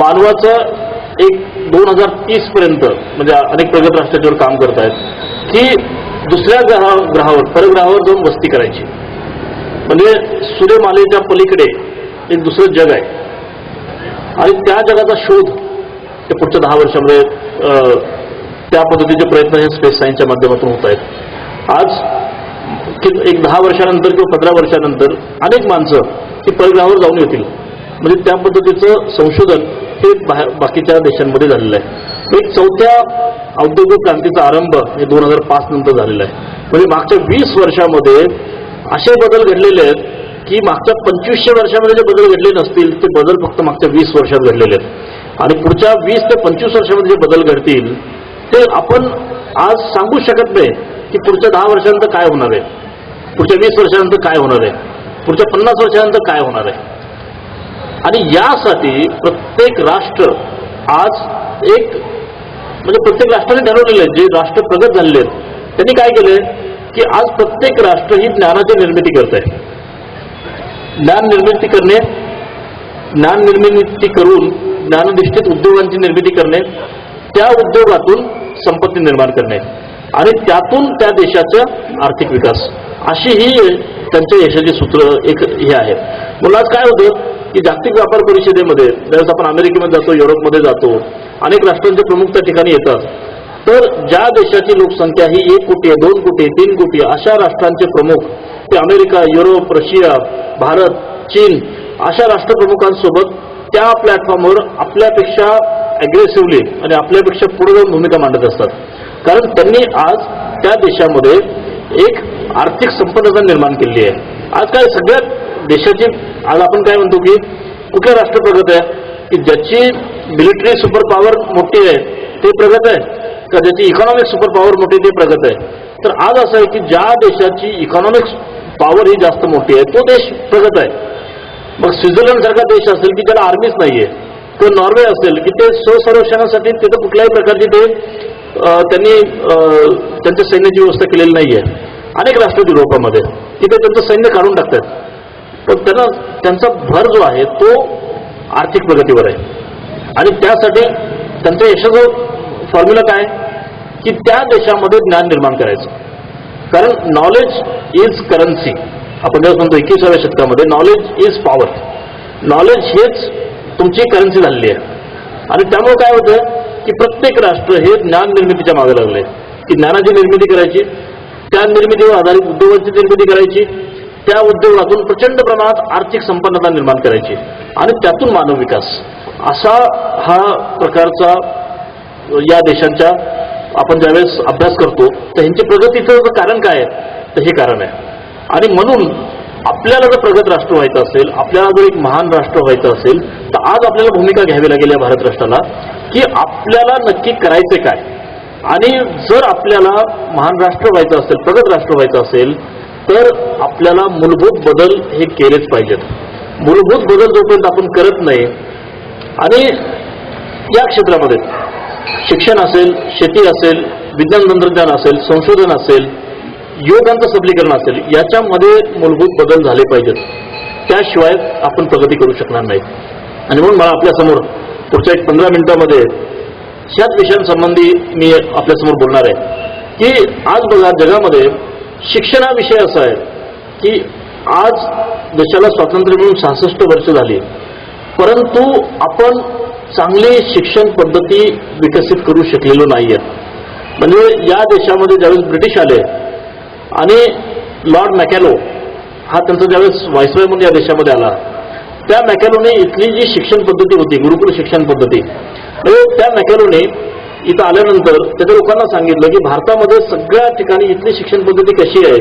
मानवाचं एक 2030 पर्यंत म्हणजे अनेक प्रगत राष्ट्राच्यावर काम करत आहेत की दुसऱ्या ग्रहावर परग्रहावर जाऊन वस्ती करायची. म्हणजे सूर्यमालेच्या पलीकडे एक दुसरं जग आहे आणि त्या जगाचा शोध हे पुढच्या 10 वर्षामध्ये त्या पद्धतीचे प्रयत्न हे स्पेस सायन्सच्या माध्यमातून होत आहेत. आज एक 10 वर्षानंतर किंवा 15 वर्षानंतर अनेक माणसं ही परग्रहावर जाऊन येतील. म्हणजे त्या पद्धतीचं संशोधन हे बाकीच्या देशांमध्ये झालेलं आहे. एक चौथ्या औद्योगिक क्रांतीचा आरंभ हे 2005 नंतर झालेला आहे. म्हणजे मागच्या 20 वर्षामध्ये असे बदल घडलेले आहेत की मागच्या 2500 वर्षामध्ये जे बदल घडले नसतील ते बदल फक्त मागच्या 20 वर्षात घडलेले आहेत. आणि पुढच्या 20 ते 25 वर्षामध्ये जे बदल घडतील ते आपण आज सांगू शकत नाही की पुढच्या 10 वर्षानंतर काय होणार आहे, पुढच्या 20 वर्षानंतर काय होणार आहे, पुढच्या 50 वर्षानंतर काय होणार आहे. आणि यासाठी प्रत्येक राष्ट्र आज एक म्हणजे प्रत्येक राष्ट्राने ठरवलेलं आहे, जे राष्ट्र प्रगत झालेले आहेत त्यांनी काय केलंय की आज प्रत्येक राष्ट्र ही ज्ञानाची निर्मिती करत आहे. ज्ञान निर्मिती करून ज्ञाननिष्ठित उद्योगांची निर्मिती करणे, त्या उद्योगातून संपत्ती निर्माण करणे आणि त्यातून त्या देशाचा आर्थिक विकास, अशी ही त्यांच्या यशाची सूत्र एक हे आहे. म्हणून आज काय होतं की जागतिक व्यापार परिषदेमध्ये ज्यावेळेस आपण अमेरिकेमध्ये जातो, युरोपमध्ये जातो, अनेक राष्ट्रांचे प्रमुख त्या ठिकाणी येतात. तर ज्या देशाची लोकसंख्या ही 1 कोटी आहे, 2 कोटी, 3 कोटी अशा राष्ट्रांचे प्रमुख ते अमेरिका, युरोप, रशिया, भारत, चीन अशा राष्ट्रप्रमुखांसोबत त्या प्लॅटफॉर्मवर आपल्यापेक्षा अग्रेसिव्हली आणि आपल्यापेक्षा पुढे जाऊन भूमिका मांडत असतात. कारण त्यांनी आज त्या देशामध्ये एक आर्थिक संपन्नता निर्माण केली आहे. आज काय सगळ्या देशाची आज आपण काय म्हणतो की कुठलं राष्ट्र प्रगत आहे की ज्याची मिलिटरी सुपर पॉवर मोठी आहे ते प्रगत आहे का ज्याची इकॉनॉमिक सुपर पॉवर मोठी ते प्रगत आहे. तर आज असं आहे की ज्या देशाची इकॉनॉमिक पॉवर ही जास्त मोठी आहे तो देश प्रगत आहे. मग स्वित्झर्लंड सारखा देश असेल की ज्याला आर्मीच नाहीये, किंवा नॉर्वे असेल की ते स्वसंरक्षणासाठी तिथं कुठल्याही प्रकारची ते त्यांनी त्यांच्या सैन्याची व्यवस्था केलेली नाहीये. अनेक राष्ट्र युरोपामध्ये तिथे त्यांचं सैन्य काढून टाकतात. पण त्यांचा भर जो आहे तो आर्थिक प्रगतीवर आहे आणि त्यासाठी त्यांच्या यशाचं फॉर्म्युला काय की त्या देशामध्ये ज्ञान निर्माण करायचं. कारण नॉलेज इज करन्सी. आपण जेव्हा म्हणतो 21व्या शतकामध्ये नॉलेज इज पॉवर, नॉलेज हेच तुमची करन्सी झालेली आहे. आणि त्यामुळे काय होतं की प्रत्येक राष्ट्र हे ज्ञान निर्मितीच्या मागे लागले की ज्ञानाची निर्मिती करायची, त्या निर्मितीवर आधारित उद्योगांची निर्मिती करायची, त्या उद्योगातून प्रचंड प्रमाणात आर्थिक संपन्नता निर्माण करायची आणि त्यातून मानव विकास, असा हा प्रकारचा या देशांच्या आपण ज्यावेळेस अभ्यास करतो तर ह्यांची प्रगतीचं कारण काय आहे, तर हे कारण आहे. आणि म्हणून आपल्याला जर प्रगत राष्ट्र व्हायचं असेल, आपल्याला जर एक महान राष्ट्र व्हायचं असेल, तर आज आपल्याला भूमिका घ्यावी लागेल या भारत राष्ट्राला की आपल्याला नक्की करायचे काय. आणि जर आपल्याला महान राष्ट्र व्हायचं असेल, प्रगत राष्ट्र व्हायचं असेल, तर आपल्याला मूलभूत बदल हे केलेच पाहिजेत. मूलभूत बदल जोपर्यंत आपण करत नाही, आणि या क्षेत्रामध्ये शिक्षण असेल, शेती असेल, विज्ञान तंत्रज्ञान असेल, संशोधन असेल, युवकांचं सबलीकरण असेल, याच्यामध्ये मूलभूत बदल झाले पाहिजेत. त्याशिवाय आपण प्रगती करू शकणार नाही. आणि म्हणून मला आपल्यासमोर पुढच्या 15 मिनिटांमध्ये ह्याच विषयांसंबंधी मी आपल्यासमोर बोलणार आहे की आज बघा जगामध्ये शिक्षणाविषय असा आहे की आज देशाला स्वातंत्र्य मिळून 66 वर्ष झाली, परंतु आपण चांगली शिक्षण पद्धती विकसित करू शकलेलो नाहीये. म्हणजे या देशामध्ये ज्यावेळेस ब्रिटिश आले आणि लॉर्ड मॅकॅलो हा त्यांचा ज्यावेळेस व्हाईसरॉय म्हणून या देशामध्ये आला, त्या मॅकॅलोने इथली जी शिक्षण पद्धती होती, गुरुकुल शिक्षण पद्धती, त्या मॅकॅलोने इथं आल्यानंतर त्याच्या लोकांना सांगितलं की भारतामध्ये सगळ्या ठिकाणी इथली शिक्षण पद्धती कशी आहे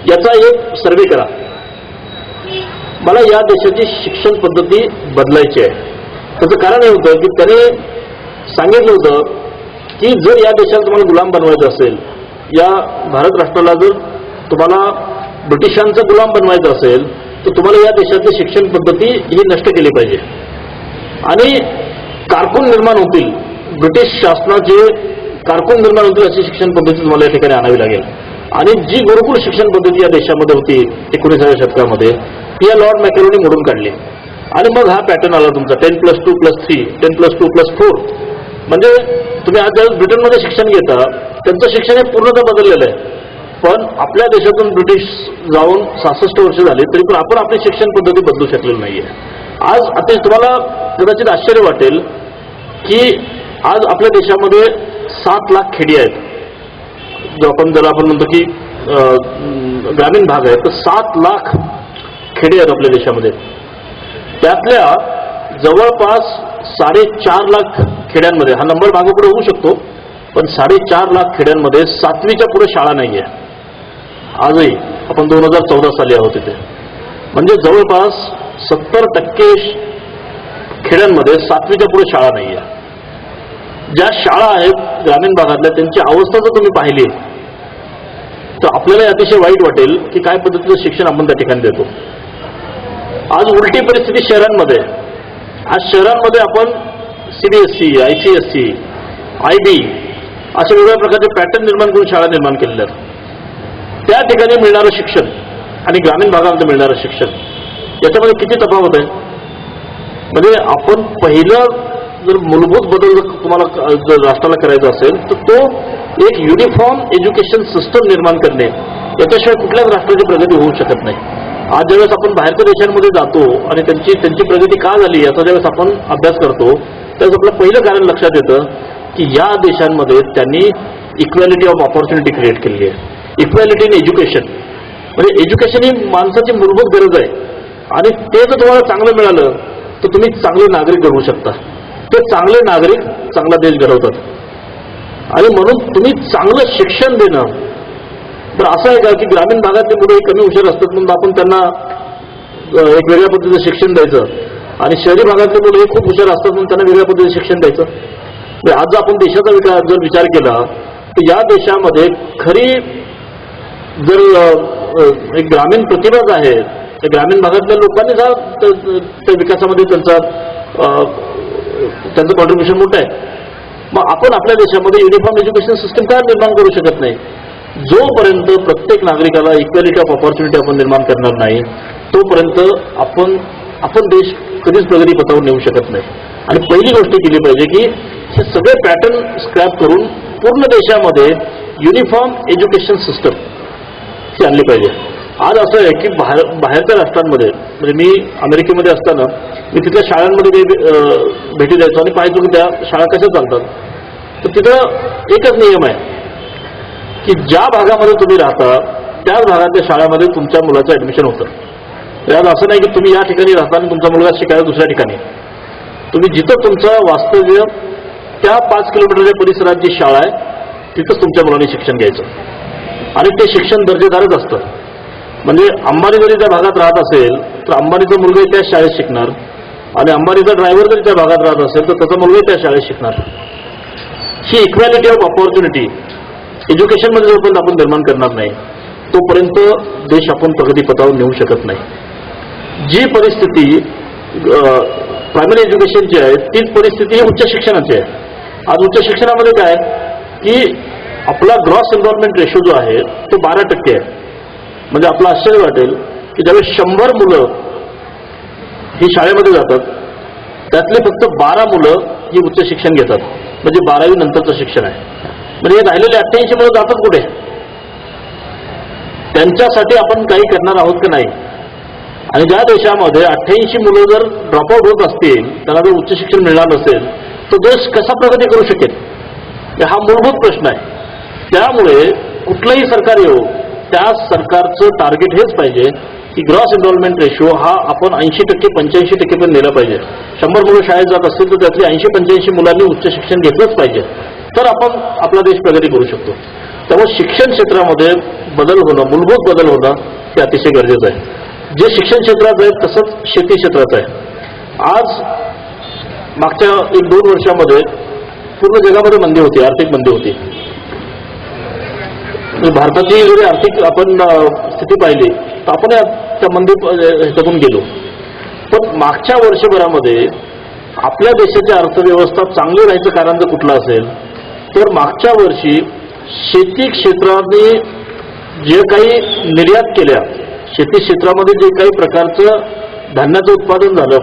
याचा एक सर्वे करा. मला या देशाची शिक्षण पद्धती बदलायची आहे. त्याचं कारण हे होतं की त्याने सांगितलं होतं की जर या देशाला तुम्हाला गुलाम बनवायचं असेल, या भारत राष्ट्राला जर तुम्हाला ब्रिटिशांचा गुलाम बनवायचं असेल, तर तुम्हाला या देशातली शिक्षण पद्धती ही नष्ट केली पाहिजे. आणि कारकून निर्माण होतील, ब्रिटिश शासनाचे कारकून निर्माण होतील अशी शिक्षण पद्धती तुम्हाला या ठिकाणी आणावी लागेल. आणि जी गुरुकुल शिक्षण पद्धती या देशामध्ये होती 19व्या शतकामध्ये, ती या लॉर्ड मॅकॅलोने मोडून काढली. आणि मग हा पॅटर्न आला तुमचा 10+2+3, 10+2+4. म्हणजे तुम्ही आज ज्यावेळेस ब्रिटनमध्ये शिक्षण घेता त्यांचं शिक्षण हे पूर्णतः बदललेलं आहे. पण आपल्या देशातून ब्रिटिश जाऊन 66 वर्ष झाली तरी पण आपण आपली शिक्षण पद्धती बदलू शकलेलो नाहीये. आज आता तुम्हाला कदाचित आश्चर्य वाटेल की आज आपल्या देशामध्ये 7 लाख खेडी आहेत. जो आपण ज्याला आपण म्हणतो की ग्रामीण भाग आहे, तर 7 लाख खेडे आहेत आपल्या देशामध्ये. त्यातल्या जवळपास 4.5 लाख खेड्यांमध्ये, हा नंबर मागे पुढे होऊ शकतो, पण 4.5 लाख खेड्यांमध्ये 7वीच्या पुढे शाळा नाहीये. आजही आपण 2014 साली आहोत तिथे. म्हणजे जवळपास 70% खेड्यांमध्ये 7वीच्या पुढे शाळा नाहीये. ज्या शाळा आहेत ग्रामीण भागातल्या त्यांची अवस्था जर तुम्ही पाहिली तर आपल्याला अतिशय वाईट वाटेल की काय पद्धतीचं शिक्षण आपण त्या ठिकाणी देतो. आज उलटी परिस्थिती शहरांमध्ये. आज शहरांमध्ये आपण CBSE, ICSE, IB अशा वेगवेगळ्या प्रकारचे पॅटर्न निर्माण करून शाळा निर्माण केलेल्या आहेत. त्या ठिकाणी मिळणारं शिक्षण आणि ग्रामीण भागामध्ये मिळणारं शिक्षण याच्यामध्ये किती तफावत आहे. म्हणजे आपण पहिलं जर मूलभूत बदल जर तुम्हाला जर राष्ट्राला करायचा असेल तर तो एक युनिफॉर्म एज्युकेशन सिस्टम निर्माण करणे, याच्याशिवाय कुठल्याच राष्ट्राची प्रगती होऊ शकत नाही. आज ज्यावेळेस आपण बाहेरच्या देशांमध्ये जातो आणि त्यांची प्रगती का झाली याचा ज्यावेळेस आपण अभ्यास करतो त्यावेळेस आपलं पहिलं कारण लक्षात येतं की या देशांमध्ये त्यांनी इक्वॅलिटी ऑफ ऑपॉर्च्युनिटी क्रिएट केलेली आहे. इक्वॅलिटी इन एज्युकेशन, म्हणजे एज्युकेशन ही माणसाची मूलभूत गरज आहे. आणि ते जर तुम्हाला चांगलं मिळालं तर तुम्ही चांगले नागरिक घडवू शकता. ते चांगले नागरिक चांगला देश घडवतात. आणि म्हणून तुम्ही चांगलं शिक्षण देणं. तर असं आहे का की ग्रामीण भागातले मुलं कमी हुशार असतात म्हणून आपण त्यांना एक वेगळ्या पद्धतीचं शिक्षण द्यायचं, आणि शहरी भागातले मुलं हे खूप हुशार असतात म्हणून त्यांना वेगळ्या पद्धतीचं शिक्षण द्यायचं. आज आपण देशाचा जर विचार केला तर या देशामध्ये खरी जर एक ग्रामीण प्रतिभाच आहे, त्या ग्रामीण भागातल्या लोकांनी त्या विकासामध्ये त्यांचं कॉन्ट्रीब्युशन मोठं आहे. मग आपण आपल्या देशामध्ये युनिफॉर्म एज्युकेशन सिस्टम का निर्माण करू शकत नाही. जोपर्यंत प्रत्येक नागरिकाला इक्वॅलिटी ऑफ ऑपॉर्च्युनिटी आपण निर्माण करणार नाही तोपर्यंत आपण देश कधीच प्रगती पथावर नेऊ शकत नाही. आणि पहिली गोष्ट केली पाहिजे की हे सगळे पॅटर्न स्क्रॅप करून पूर्ण देशामध्ये युनिफॉर्म एज्युकेशन सिस्टम ही आणली पाहिजे. आज असं आहे की बाहेरच्या राष्ट्रांमध्ये, म्हणजे मी अमेरिकेमध्ये असताना मी तिथल्या शाळांमध्ये भेटी द्यायचो आणि पाहायचो की त्या शाळा कशा चालतात. तर तिथं एकच नियम आहे की ज्या भागामध्ये तुम्ही राहता त्याच भागातल्या शाळेमध्ये तुमच्या मुलाचं ऍडमिशन होतं. यात असं नाही की तुम्ही या ठिकाणी राहता आणि तुमचा मुलगा शिकायला दुसऱ्या ठिकाणी. तुम्ही जिथं तुमचं वास्तव्य त्या 5 किलोमीटरच्या परिसरात जी शाळा आहे तिथंच तुमच्या मुलांनी शिक्षण घ्यायचं आणि ते शिक्षण दर्जेदारच असतं. म्हणजे अंबानी जरी त्या भागात राहत असेल तर अंबानीचा मुलगाही त्याच शाळेत शिकणार आणि अंबानीचा ड्रायव्हर जरी त्या भागात राहत असेल तर त्याचा मुलगाही त्या शाळेत शिकणार. ही इक्वॅलिटी ऑफ ऑपॉर्च्युनिटी एज्युकेशनमध्ये जोपर्यंत आपण निर्माण करणार नाही तोपर्यंत देश आपण प्रगतीपथावर नेऊ शकत नाही. जी परिस्थिती प्रायमरी एज्युकेशनची आहे तीच परिस्थिती ही उच्च शिक्षणाची आहे. आज उच्च शिक्षणामध्ये काय की आपला ग्रॉस एनरोलमेंट रेशो जो आहे तो 12% आहे. म्हणजे आपलं आश्चर्य वाटेल की ज्यावेळेस 100 मुलं ही शाळेमध्ये जातात त्यातली फक्त 12 मुलं ही उच्च शिक्षण घेतात. म्हणजे 12वी नंतरचं शिक्षण आहे. म्हणजे राहिलेले 88 मुलं जातात कुठे? त्यांच्यासाठी आपण काही करणार आहोत की नाही? आणि ज्या देशामध्ये 88 मुलं जर ड्रॉपआउट होत असतील त्यांना जर उच्च शिक्षण मिळणार नसेल तर देश कसा प्रगती करू शकेल? हा मूलभूत प्रश्न आहे. त्यामुळे कुठलंही सरकार येऊ त्या सरकारचं टार्गेट हेच पाहिजे की ग्रॉस एनरोलमेंट रेशो हा आपण 80% 85% पण नेला पाहिजे. 100 मुलं शाळेत जात असतील तर त्यातली 80-85 मुलांनी उच्च शिक्षण घेतलंच पाहिजे तर आपण आपला देश प्रगती करू शकतो. त्यामुळे शिक्षण क्षेत्रामध्ये बदल होणं, मूलभूत बदल होणं हे अतिशय गरजेचं आहे. जे शिक्षण क्षेत्रात आहे तसंच शेती क्षेत्रात आहे. आज मागच्या 1-2 वर्षामध्ये पूर्ण जगामध्ये मंदी होती, आर्थिक मंदी होती. भारताची जरी आर्थिक आपण स्थिती पाहिली तर आपण त्या मंदी ह्याच्यातून गेलो. पण मागच्या वर्षभरामध्ये आपल्या देशाची अर्थव्यवस्था चांगली राहायचं कारण जर कुठलं असेल तर मागच्या वर्षी शेती क्षेत्राने जे काही निर्यात केल्या, शेती क्षेत्रामध्ये जे काही प्रकारचं धान्याचं उत्पादन झालं,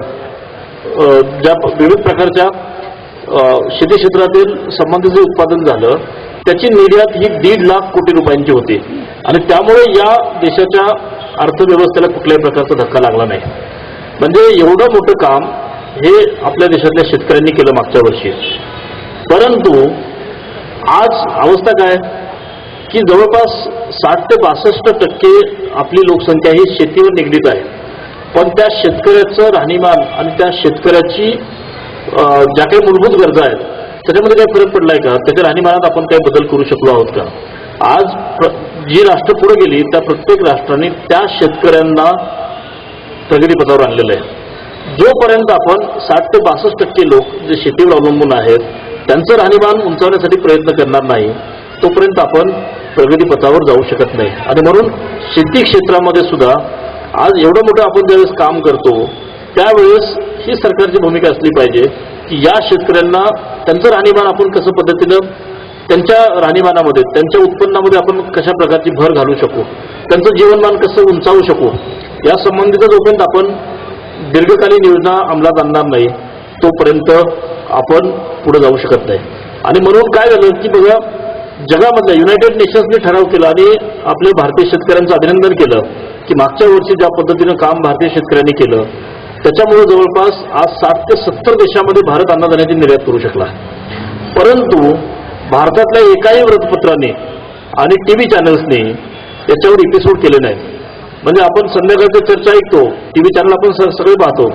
ज्या विविध प्रकारच्या शेती क्षेत्रातील संबंधित जे उत्पादन झालं त्याची निर्यात ही 1.5 लाख कोटी रुपयांची होती आणि त्यामुळे या देशाच्या अर्थव्यवस्थेला कुठल्याही प्रकारचा धक्का लागला नाही. म्हणजे एवढं मोठं काम हे आपल्या देशातल्या शेतकऱ्यांनी केलं मागच्या वर्षी. परंतु आज अवस्था काय की जवळपास 60 ते 62% आपली लोकसंख्या ही शेतीवर निगडीत आहे. पण त्या शेतकऱ्याचं राहणीमान आणि त्या शेतकऱ्याची ज्या काही मूलभूत गरजा आहेत त्याच्यामध्ये काही फरक पडलाय का? त्याच्या राहणीमानात आपण काही बदल करू शकलो आहोत का? आज जी राष्ट्र पुढे गेली त्या प्रत्येक राष्ट्रांनी त्या शेतकऱ्यांना प्रगतीपथावर आणलेलं आहे. जोपर्यंत आपण 60 ते 62% लोक जे शेतीवर अवलंबून आहेत त्यांचं राहणीमान उंचावण्यासाठी प्रयत्न करणार नाही तोपर्यंत आपण प्रगतीपथावर जाऊ शकत नाही. आणि म्हणून शेती क्षेत्रामध्ये सुद्धा आज एवढं मोठं आपण ज्यावेळेस काम करतो त्यावेळेस ही सरकारची भूमिका असली पाहिजे की या शेतकऱ्यांना त्यांचं राहणीमान आपण कसं पद्धतीनं त्यांच्या राहणीमानामध्ये त्यांच्या उत्पन्नामध्ये आपण कशा प्रकारची भर घालू शकू, त्यांचं जीवनमान कसं उंचावू शकू या संबंधित जोपर्यंत आपण दीर्घकालीन योजना अंमलात आणणार नाही तोपर्यंत आपण पुढे जाऊ शकत नाही. आणि म्हणून काय झालं की बघा जगामधल्या युनायटेड नेशन्सने ठराव केला आणि आपल्या भारतीय शेतकऱ्यांचं अभिनंदन केलं की मागच्या वर्षी ज्या पद्धतीनं काम भारतीय शेतकऱ्यांनी केलं त्याच्यामुळे जवळपास आज 60 ते 70 देशामध्ये भारत अन्नधान्याची निर्यात करू शकला. परंतु भारतातल्या एकाही वृत्तपत्राने आणि टीव्ही चॅनल्सने याच्यावर एपिसोड केले नाहीत. म्हणजे आपण संध्याकाळची चर्चा ऐकतो, टीव्ही चॅनल आपण सगळे पाहतो,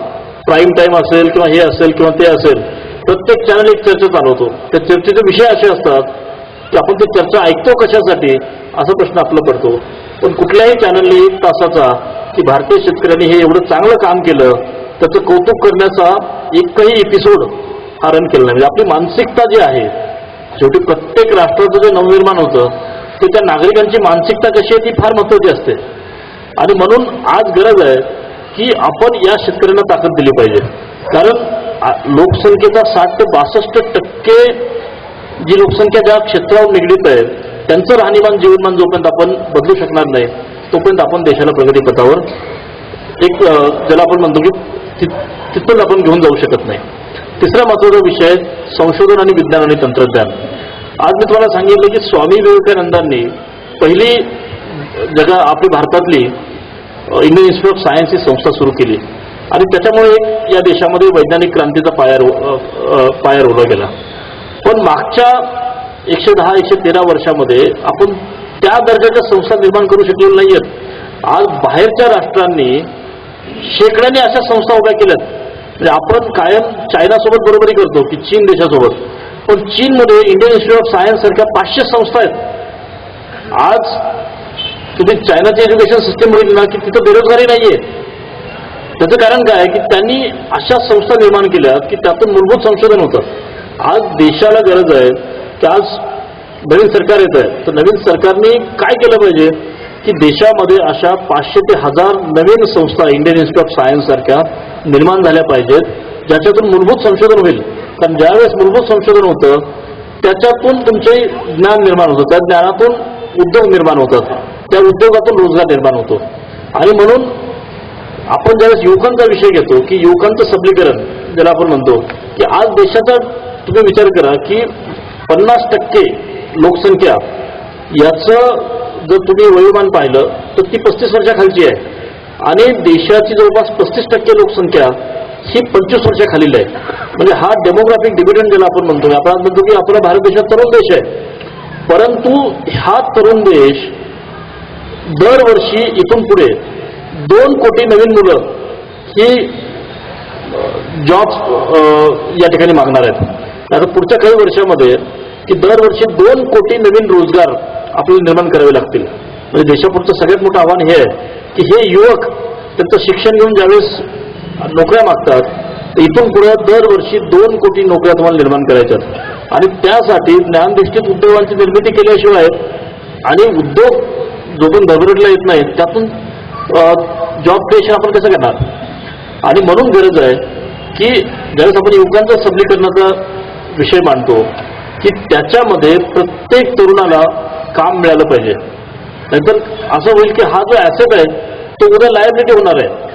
प्राईम टाईम असेल किंवा हे असेल किंवा ते असेल, प्रत्येक चॅनल एक चर्चा चालवतो. त्या चर्चेचे विषय असे असतात की आपण ती चर्चा ऐकतो कशासाठी असा प्रश्न आपला पडतो. पण कुठल्याही चॅनलने 1 तासाचा की भारतीय शेतकऱ्यांनी हे एवढं चांगलं काम केलं त्याचं कौतुक करण्याचा एकही एपिसोड हा रन केला नाही. म्हणजे आपली मानसिकता जी आहे शेवटी प्रत्येक राष्ट्राचं जे नवनिर्माण होतं ते त्या नागरिकांची मानसिकता कशी आहे ती फार महत्त्वाची असते. आणि म्हणून आज गरज आहे की आपण या शेतकऱ्यांना ताकद दिली पाहिजे. कारण लोकसंख्येचा 60 ते 62% जी लोकसंख्या ज्या क्षेत्रावर निगडीत आहे त्यांचं राहणीमान जीवनमान जोपर्यंत आपण बदलू शकणार नाही तोपर्यंत आपण देशाला प्रगतीपथावर एक ज्याला आपण म्हणतो की तिथून आपण घेऊन जाऊ शकत नाही. तिसरा महत्त्वाचा विषय संशोधन आणि विज्ञान आणि तंत्रज्ञान. आज मी तुम्हाला सांगितलं की स्वामी विवेकानंदांनी पहिली आपली भारतातली इंडियन इन्स्टिट्यूट ऑफ सायन्स ही संस्था सुरू केली आणि त्याच्यामुळे या देशामध्ये वैज्ञानिक क्रांतीचा पाया रोवला गेला. पण मागच्या 110-113 वर्षामध्ये आपण त्या दर्जाच्या संस्था निर्माण करू शकलेल्या नाहीयेत. आज बाहेरच्या राष्ट्रांनी शेकड्यांनी अशा संस्था उभ्या केल्यात. म्हणजे आपण कायम चायनासोबत बरोबरी करतो की चीन देशासोबत, पण चीनमध्ये इंडियन इन्स्टिट्यूट ऑफ सायन्स सारख्या 500 संस्था आहेत. आज तुम्ही चायनाची एज्युकेशन सिस्टीम बघितली ना की तिथं बेरोजगारी नाहीये. त्याचं कारण काय की त्यांनी अशा संस्था निर्माण केल्या की त्यातून मूलभूत संशोधन होतं. आज देशाला गरज आहे की आज नवीन सरकार येत आहे, तर नवीन सरकारने काय केलं पाहिजे की देशामध्ये अशा 500 ते 1000 नवीन संस्था इंडियन इन्स्टिट्यूट ऑफ सायन्स सारख्या निर्माण झाल्या पाहिजेत, ज्याच्यातून मूलभूत संशोधन होईल. कारण ज्यावेळेस मूलभूत संशोधन होतं त्याच्यातून तुमचे ज्ञान निर्माण होतं, त्या ज्ञानातून उद्योग निर्माण होतात, त्या उद्योगातून रोजगार निर्माण होतो. आणि म्हणून आपण ज्यावेळेस युवकांचा विषय घेतो की युवकांचं सबलीकरण ज्याला आपण म्हणतो की आज देशाचा तुम्ही विचार करा की 50% लोकसंख्या याचं जर तुम्ही वयोमान पाहिलं तर ती 35 वर्षाखालची आहे आणि देशाची जवळपास 35% लोकसंख्या ही 25 वर्षाखालील आहे. म्हणजे हा डेमोग्राफिक डिव्हिडंड ज्याला आपण म्हणतो, आपण म्हणतो की आपला भारत देशात तरुण देश आहे, परंतु हा तरुण देश दरवर्षी इथून पुढे 2 कोटी नवीन मुलं ही जॉब्स या ठिकाणी मागणार आहेत. आता पुढच्या काही वर्षामध्ये की दरवर्षी 2 कोटी नवीन रोजगार आपल्याला निर्माण करावे लागतील. म्हणजे देशापुढचं सगळ्यात मोठं आव्हान हे आहे की हे युवक त्यांचं शिक्षण घेऊन ज्यावेळेस नोकऱ्या मागतात तर इथून पुढे दरवर्षी 2 कोटी नोकऱ्या तुम्हाला निर्माण करायच्यात आणि त्यासाठी ज्ञानधिष्ठित उद्योगांची निर्मिती केल्याशिवाय आणि उद्योग जोपर्यंत भरभराटला येत नाही त्यातून जॉब क्रिएशन आपण कसं करणार. आणि म्हणून गरज आहे की ज्यावेळेस आपण युवकांचा सबलीकरणाचा विषय मांडतो की त्याच्यामध्ये प्रत्येक तरुणाला काम मिळालं पाहिजे. नाहीतर असं होईल की हा जो ॲसेट आहे तो उद्या लायबिलिटी होणार आहे.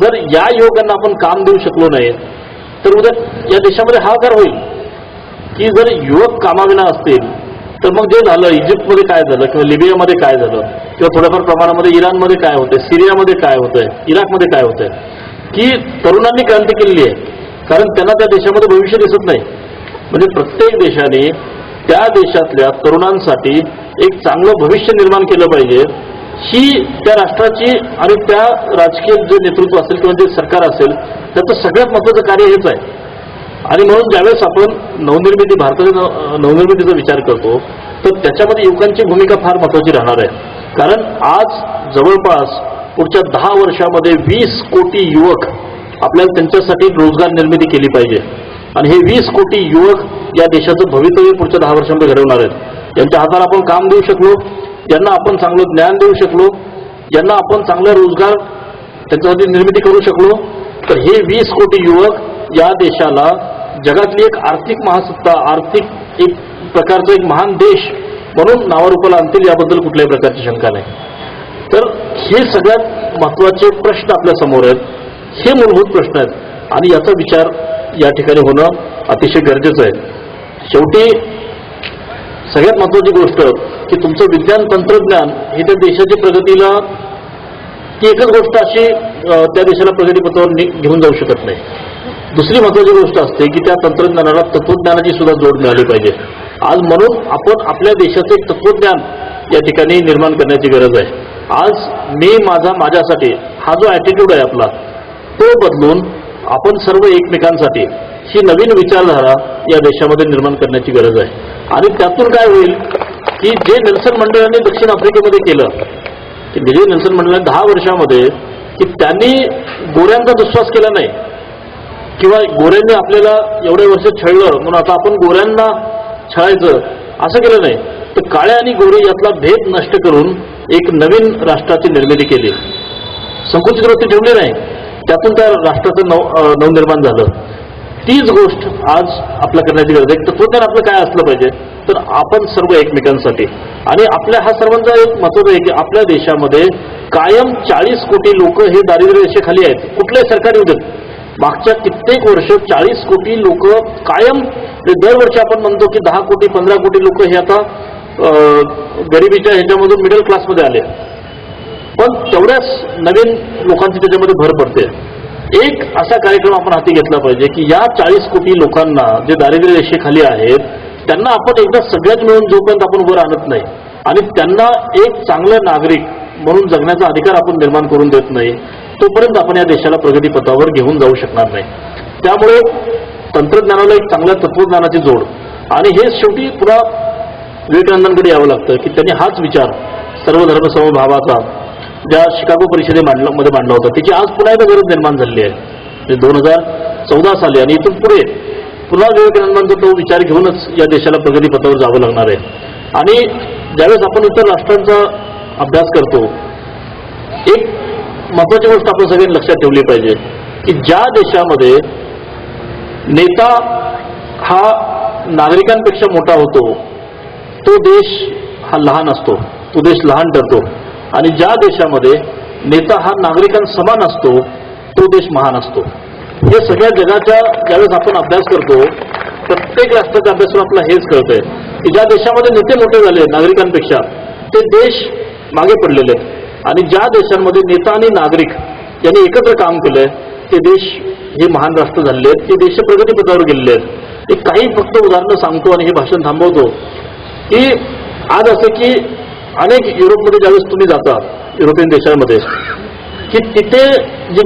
जर या युवकांना आपण काम देऊ शकलो नाही तर उद्या या देशामध्ये हाहाकार होईल की जर युवक कामाविना असतील तर मग जे झालं इजिप्तमध्ये काय झालं किंवा लिबियामध्ये काय झालं किंवा थोड्याफार प्रमाणामध्ये इराणमध्ये काय होतंय, सिरियामध्ये काय होतंय, इराकमध्ये काय होतंय की तरुणांनी क्रांती केलेली आहे. कारण त्यांना त्या देशामध्ये भविष्य दिसत नाही. म्हणजे प्रत्येक देशाने त्या देशातल्या तरुणांसाठी एक चांगलं भविष्य निर्माण केलं पाहिजे, ही त्या राष्ट्राची आणि त्या राजकीय जे नेतृत्व असेल किंवा जे सरकार असेल त्याचं सगळ्यात महत्त्वाचं कार्य हेच आहे. आणि म्हणून ज्यावेळेस आपण नवनिर्मिती भारताच्या नवनिर्मितीचा विचार करतो तर त्याच्यामध्ये युवकांची भूमिका फार महत्त्वाची राहणार आहे. कारण आज जवळपास पुढच्या 10 वर्षामध्ये 20 कोटी युवक आपल्याला त्यांच्यासाठी रोजगार निर्मिती केली पाहिजे आणि हे 20 कोटी युवक या देशाचं भवितव्य पुढच्या 10 वर्षामध्ये घडवणार आहेत. यांच्या हाताला आपण काम देऊ शकलो, यांना आपण चांगलं ज्ञान देऊ शकलो, यांना आपण चांगला रोजगार त्यांच्यासाठी निर्मिती करू शकलो तर हे 20 कोटी युवक या देशाला जगातली एक आर्थिक महासत्ता, आर्थिक एक प्रकारचा एक महान देश म्हणून नावारूपाला आणतील याबद्दल कुठल्याही प्रकारची शंका नाही. तर हे सगळ्यात महत्त्वाचे प्रश्न आपल्या समोर आहेत, हे मूलभूत प्रश्न आहेत आणि याचा विचार या ठिकाणी होणं अतिशय गरजेचं आहे. शेवटी सगळ्यात महत्त्वाची गोष्ट की तुमचं विज्ञान तंत्रज्ञान हे त्या देशाच्या प्रगतीला ती एकच गोष्ट अशी त्या देशाला प्रगतीपथावर घेऊन जाऊ शकत नाही. दुसरी महत्त्वाची गोष्ट असते की त्या तंत्रज्ञानाला तत्वज्ञानाची सुद्धा जोड मिळाली पाहिजे. आज म्हणून आपण आपल्या देशाचं एक तत्वज्ञान या ठिकाणी निर्माण करण्याची गरज आहे. आज मी माझा माझ्यासाठी हा जो ॲटिट्यूड आहे आपला तो बदलून आपण सर्व एकमेकांसाठी ही नवीन विचारधारा या देशामध्ये निर्माण करण्याची गरज आहे. आणि त्यातून काय होईल की जे नेल्सन मंडेलांनी दक्षिण आफ्रिकेमध्ये केलं की जे नेल्सन मंडेलांनी 10 वर्षामध्ये की त्यांनी गोऱ्यांचा दुस्वास केला नाही किंवा गोऱ्यांनी आपल्याला एवढे वर्ष छळलं म्हणून आता आपण गोऱ्यांना छळायचं असं केलं नाही, तर काळे आणि गोरे यातला भेद नष्ट करून एक नवीन राष्ट्राची निर्मिती केली. संकुचित वृत्ती ठेवली नाही, त्यातून त्या राष्ट्राचं नवनिर्माण झालं. तीच गोष्ट आज आपल्या करण्याची गरज आहे. तत्वज्ञान आपलं काय असलं पाहिजे तर आपण सर्व एकमेकांसाठी आणि आपल्या हा सर्वांचा एक महत्त्व आहे की आपल्या देशामध्ये कायम 40 कोटी लोक हे दारिद्र्य रेषेखाली आहेत. कुठल्याही सरकारी उद्योग मागच्या कित्येक वर्ष 40 कोटी लोक कायम, दरवर्षी आपण म्हणतो की 10 कोटी 15 कोटी लोक हे आता गरिबीच्या ह्याच्यामधून मिडल क्लासमध्ये आले, पण तेवढ्याच नवीन लोकांची त्याच्यामध्ये भर पडते. एक असा कार्यक्रम आपण हाती घेतला पाहिजे की या 40 कोटी लोकांना जे दारिद्र्य रेषेखाली आहेत त्यांना आपण एकदा सगळ्यात मिळून जोपर्यंत आपण वर आणत नाही आणि त्यांना एक चांगलं नागरिक म्हणून जगण्याचा अधिकार आपण निर्माण करून देत नाही तोपर्यंत आपण या देशाला प्रगतीपथावर घेऊन जाऊ शकणार नाही. त्यामुळे तंत्रज्ञानाला एक चांगल्या तत्वज्ञानाची जोड आणि हे शेवटी पुन्हा विवेकानंदांकडे यावं लागतं की त्यांनी हाच विचार सर्वधर्म समभावाचा ज्या शिकागो मध्ये मांडला होता त्याची आज पुन्हा एकदा गरज निर्माण झालेली आहे. 2014 साली आणि इथून पुढे पुन्हा विवेकानंदांचा तो विचार घेऊनच या देशाला प्रगतीपथावर जावं लागणार आहे. आणि ज्यावेळेस आपण इतर राष्ट्रांचा अभ्यास करतो, एक महत्वाची गोष्ट आपण सगळ्यांनी लक्षात ठेवली पाहिजे की ज्या देशामध्ये नेता हा नागरिकांपेक्षा मोठा होतो तो देश हा लहान असतो, तो देश लहान ठरतो. आणि ज्या देशामध्ये नेता हा नागरिकांसमान असतो तो देश महान असतो. हे सगळ्या जगाच्या ज्यावेळेस आपण अभ्यास करतो प्रत्येक राष्ट्राच्या अभ्यासातून आपल्याला हेच कळतंय की ज्या देशामध्ये नेते मोठे झाले नागरिकांपेक्षा ते देश मागे पडलेले आहेत. आणि ज्या देशांमध्ये नेता आणि नागरिक यांनी एकत्र काम केलंय ते देश हे महान राष्ट्र झालेले आहेत, ते देश प्रगतीपथावर गेलेले आहेत. एक काही फक्त उदाहरणं सांगतो आणि हे भाषण थांबवतो की आज असं की अनेक युरोपमध्ये ज्यावेळेस तुम्ही जाता युरोपियन देशांमध्ये की तिथे जे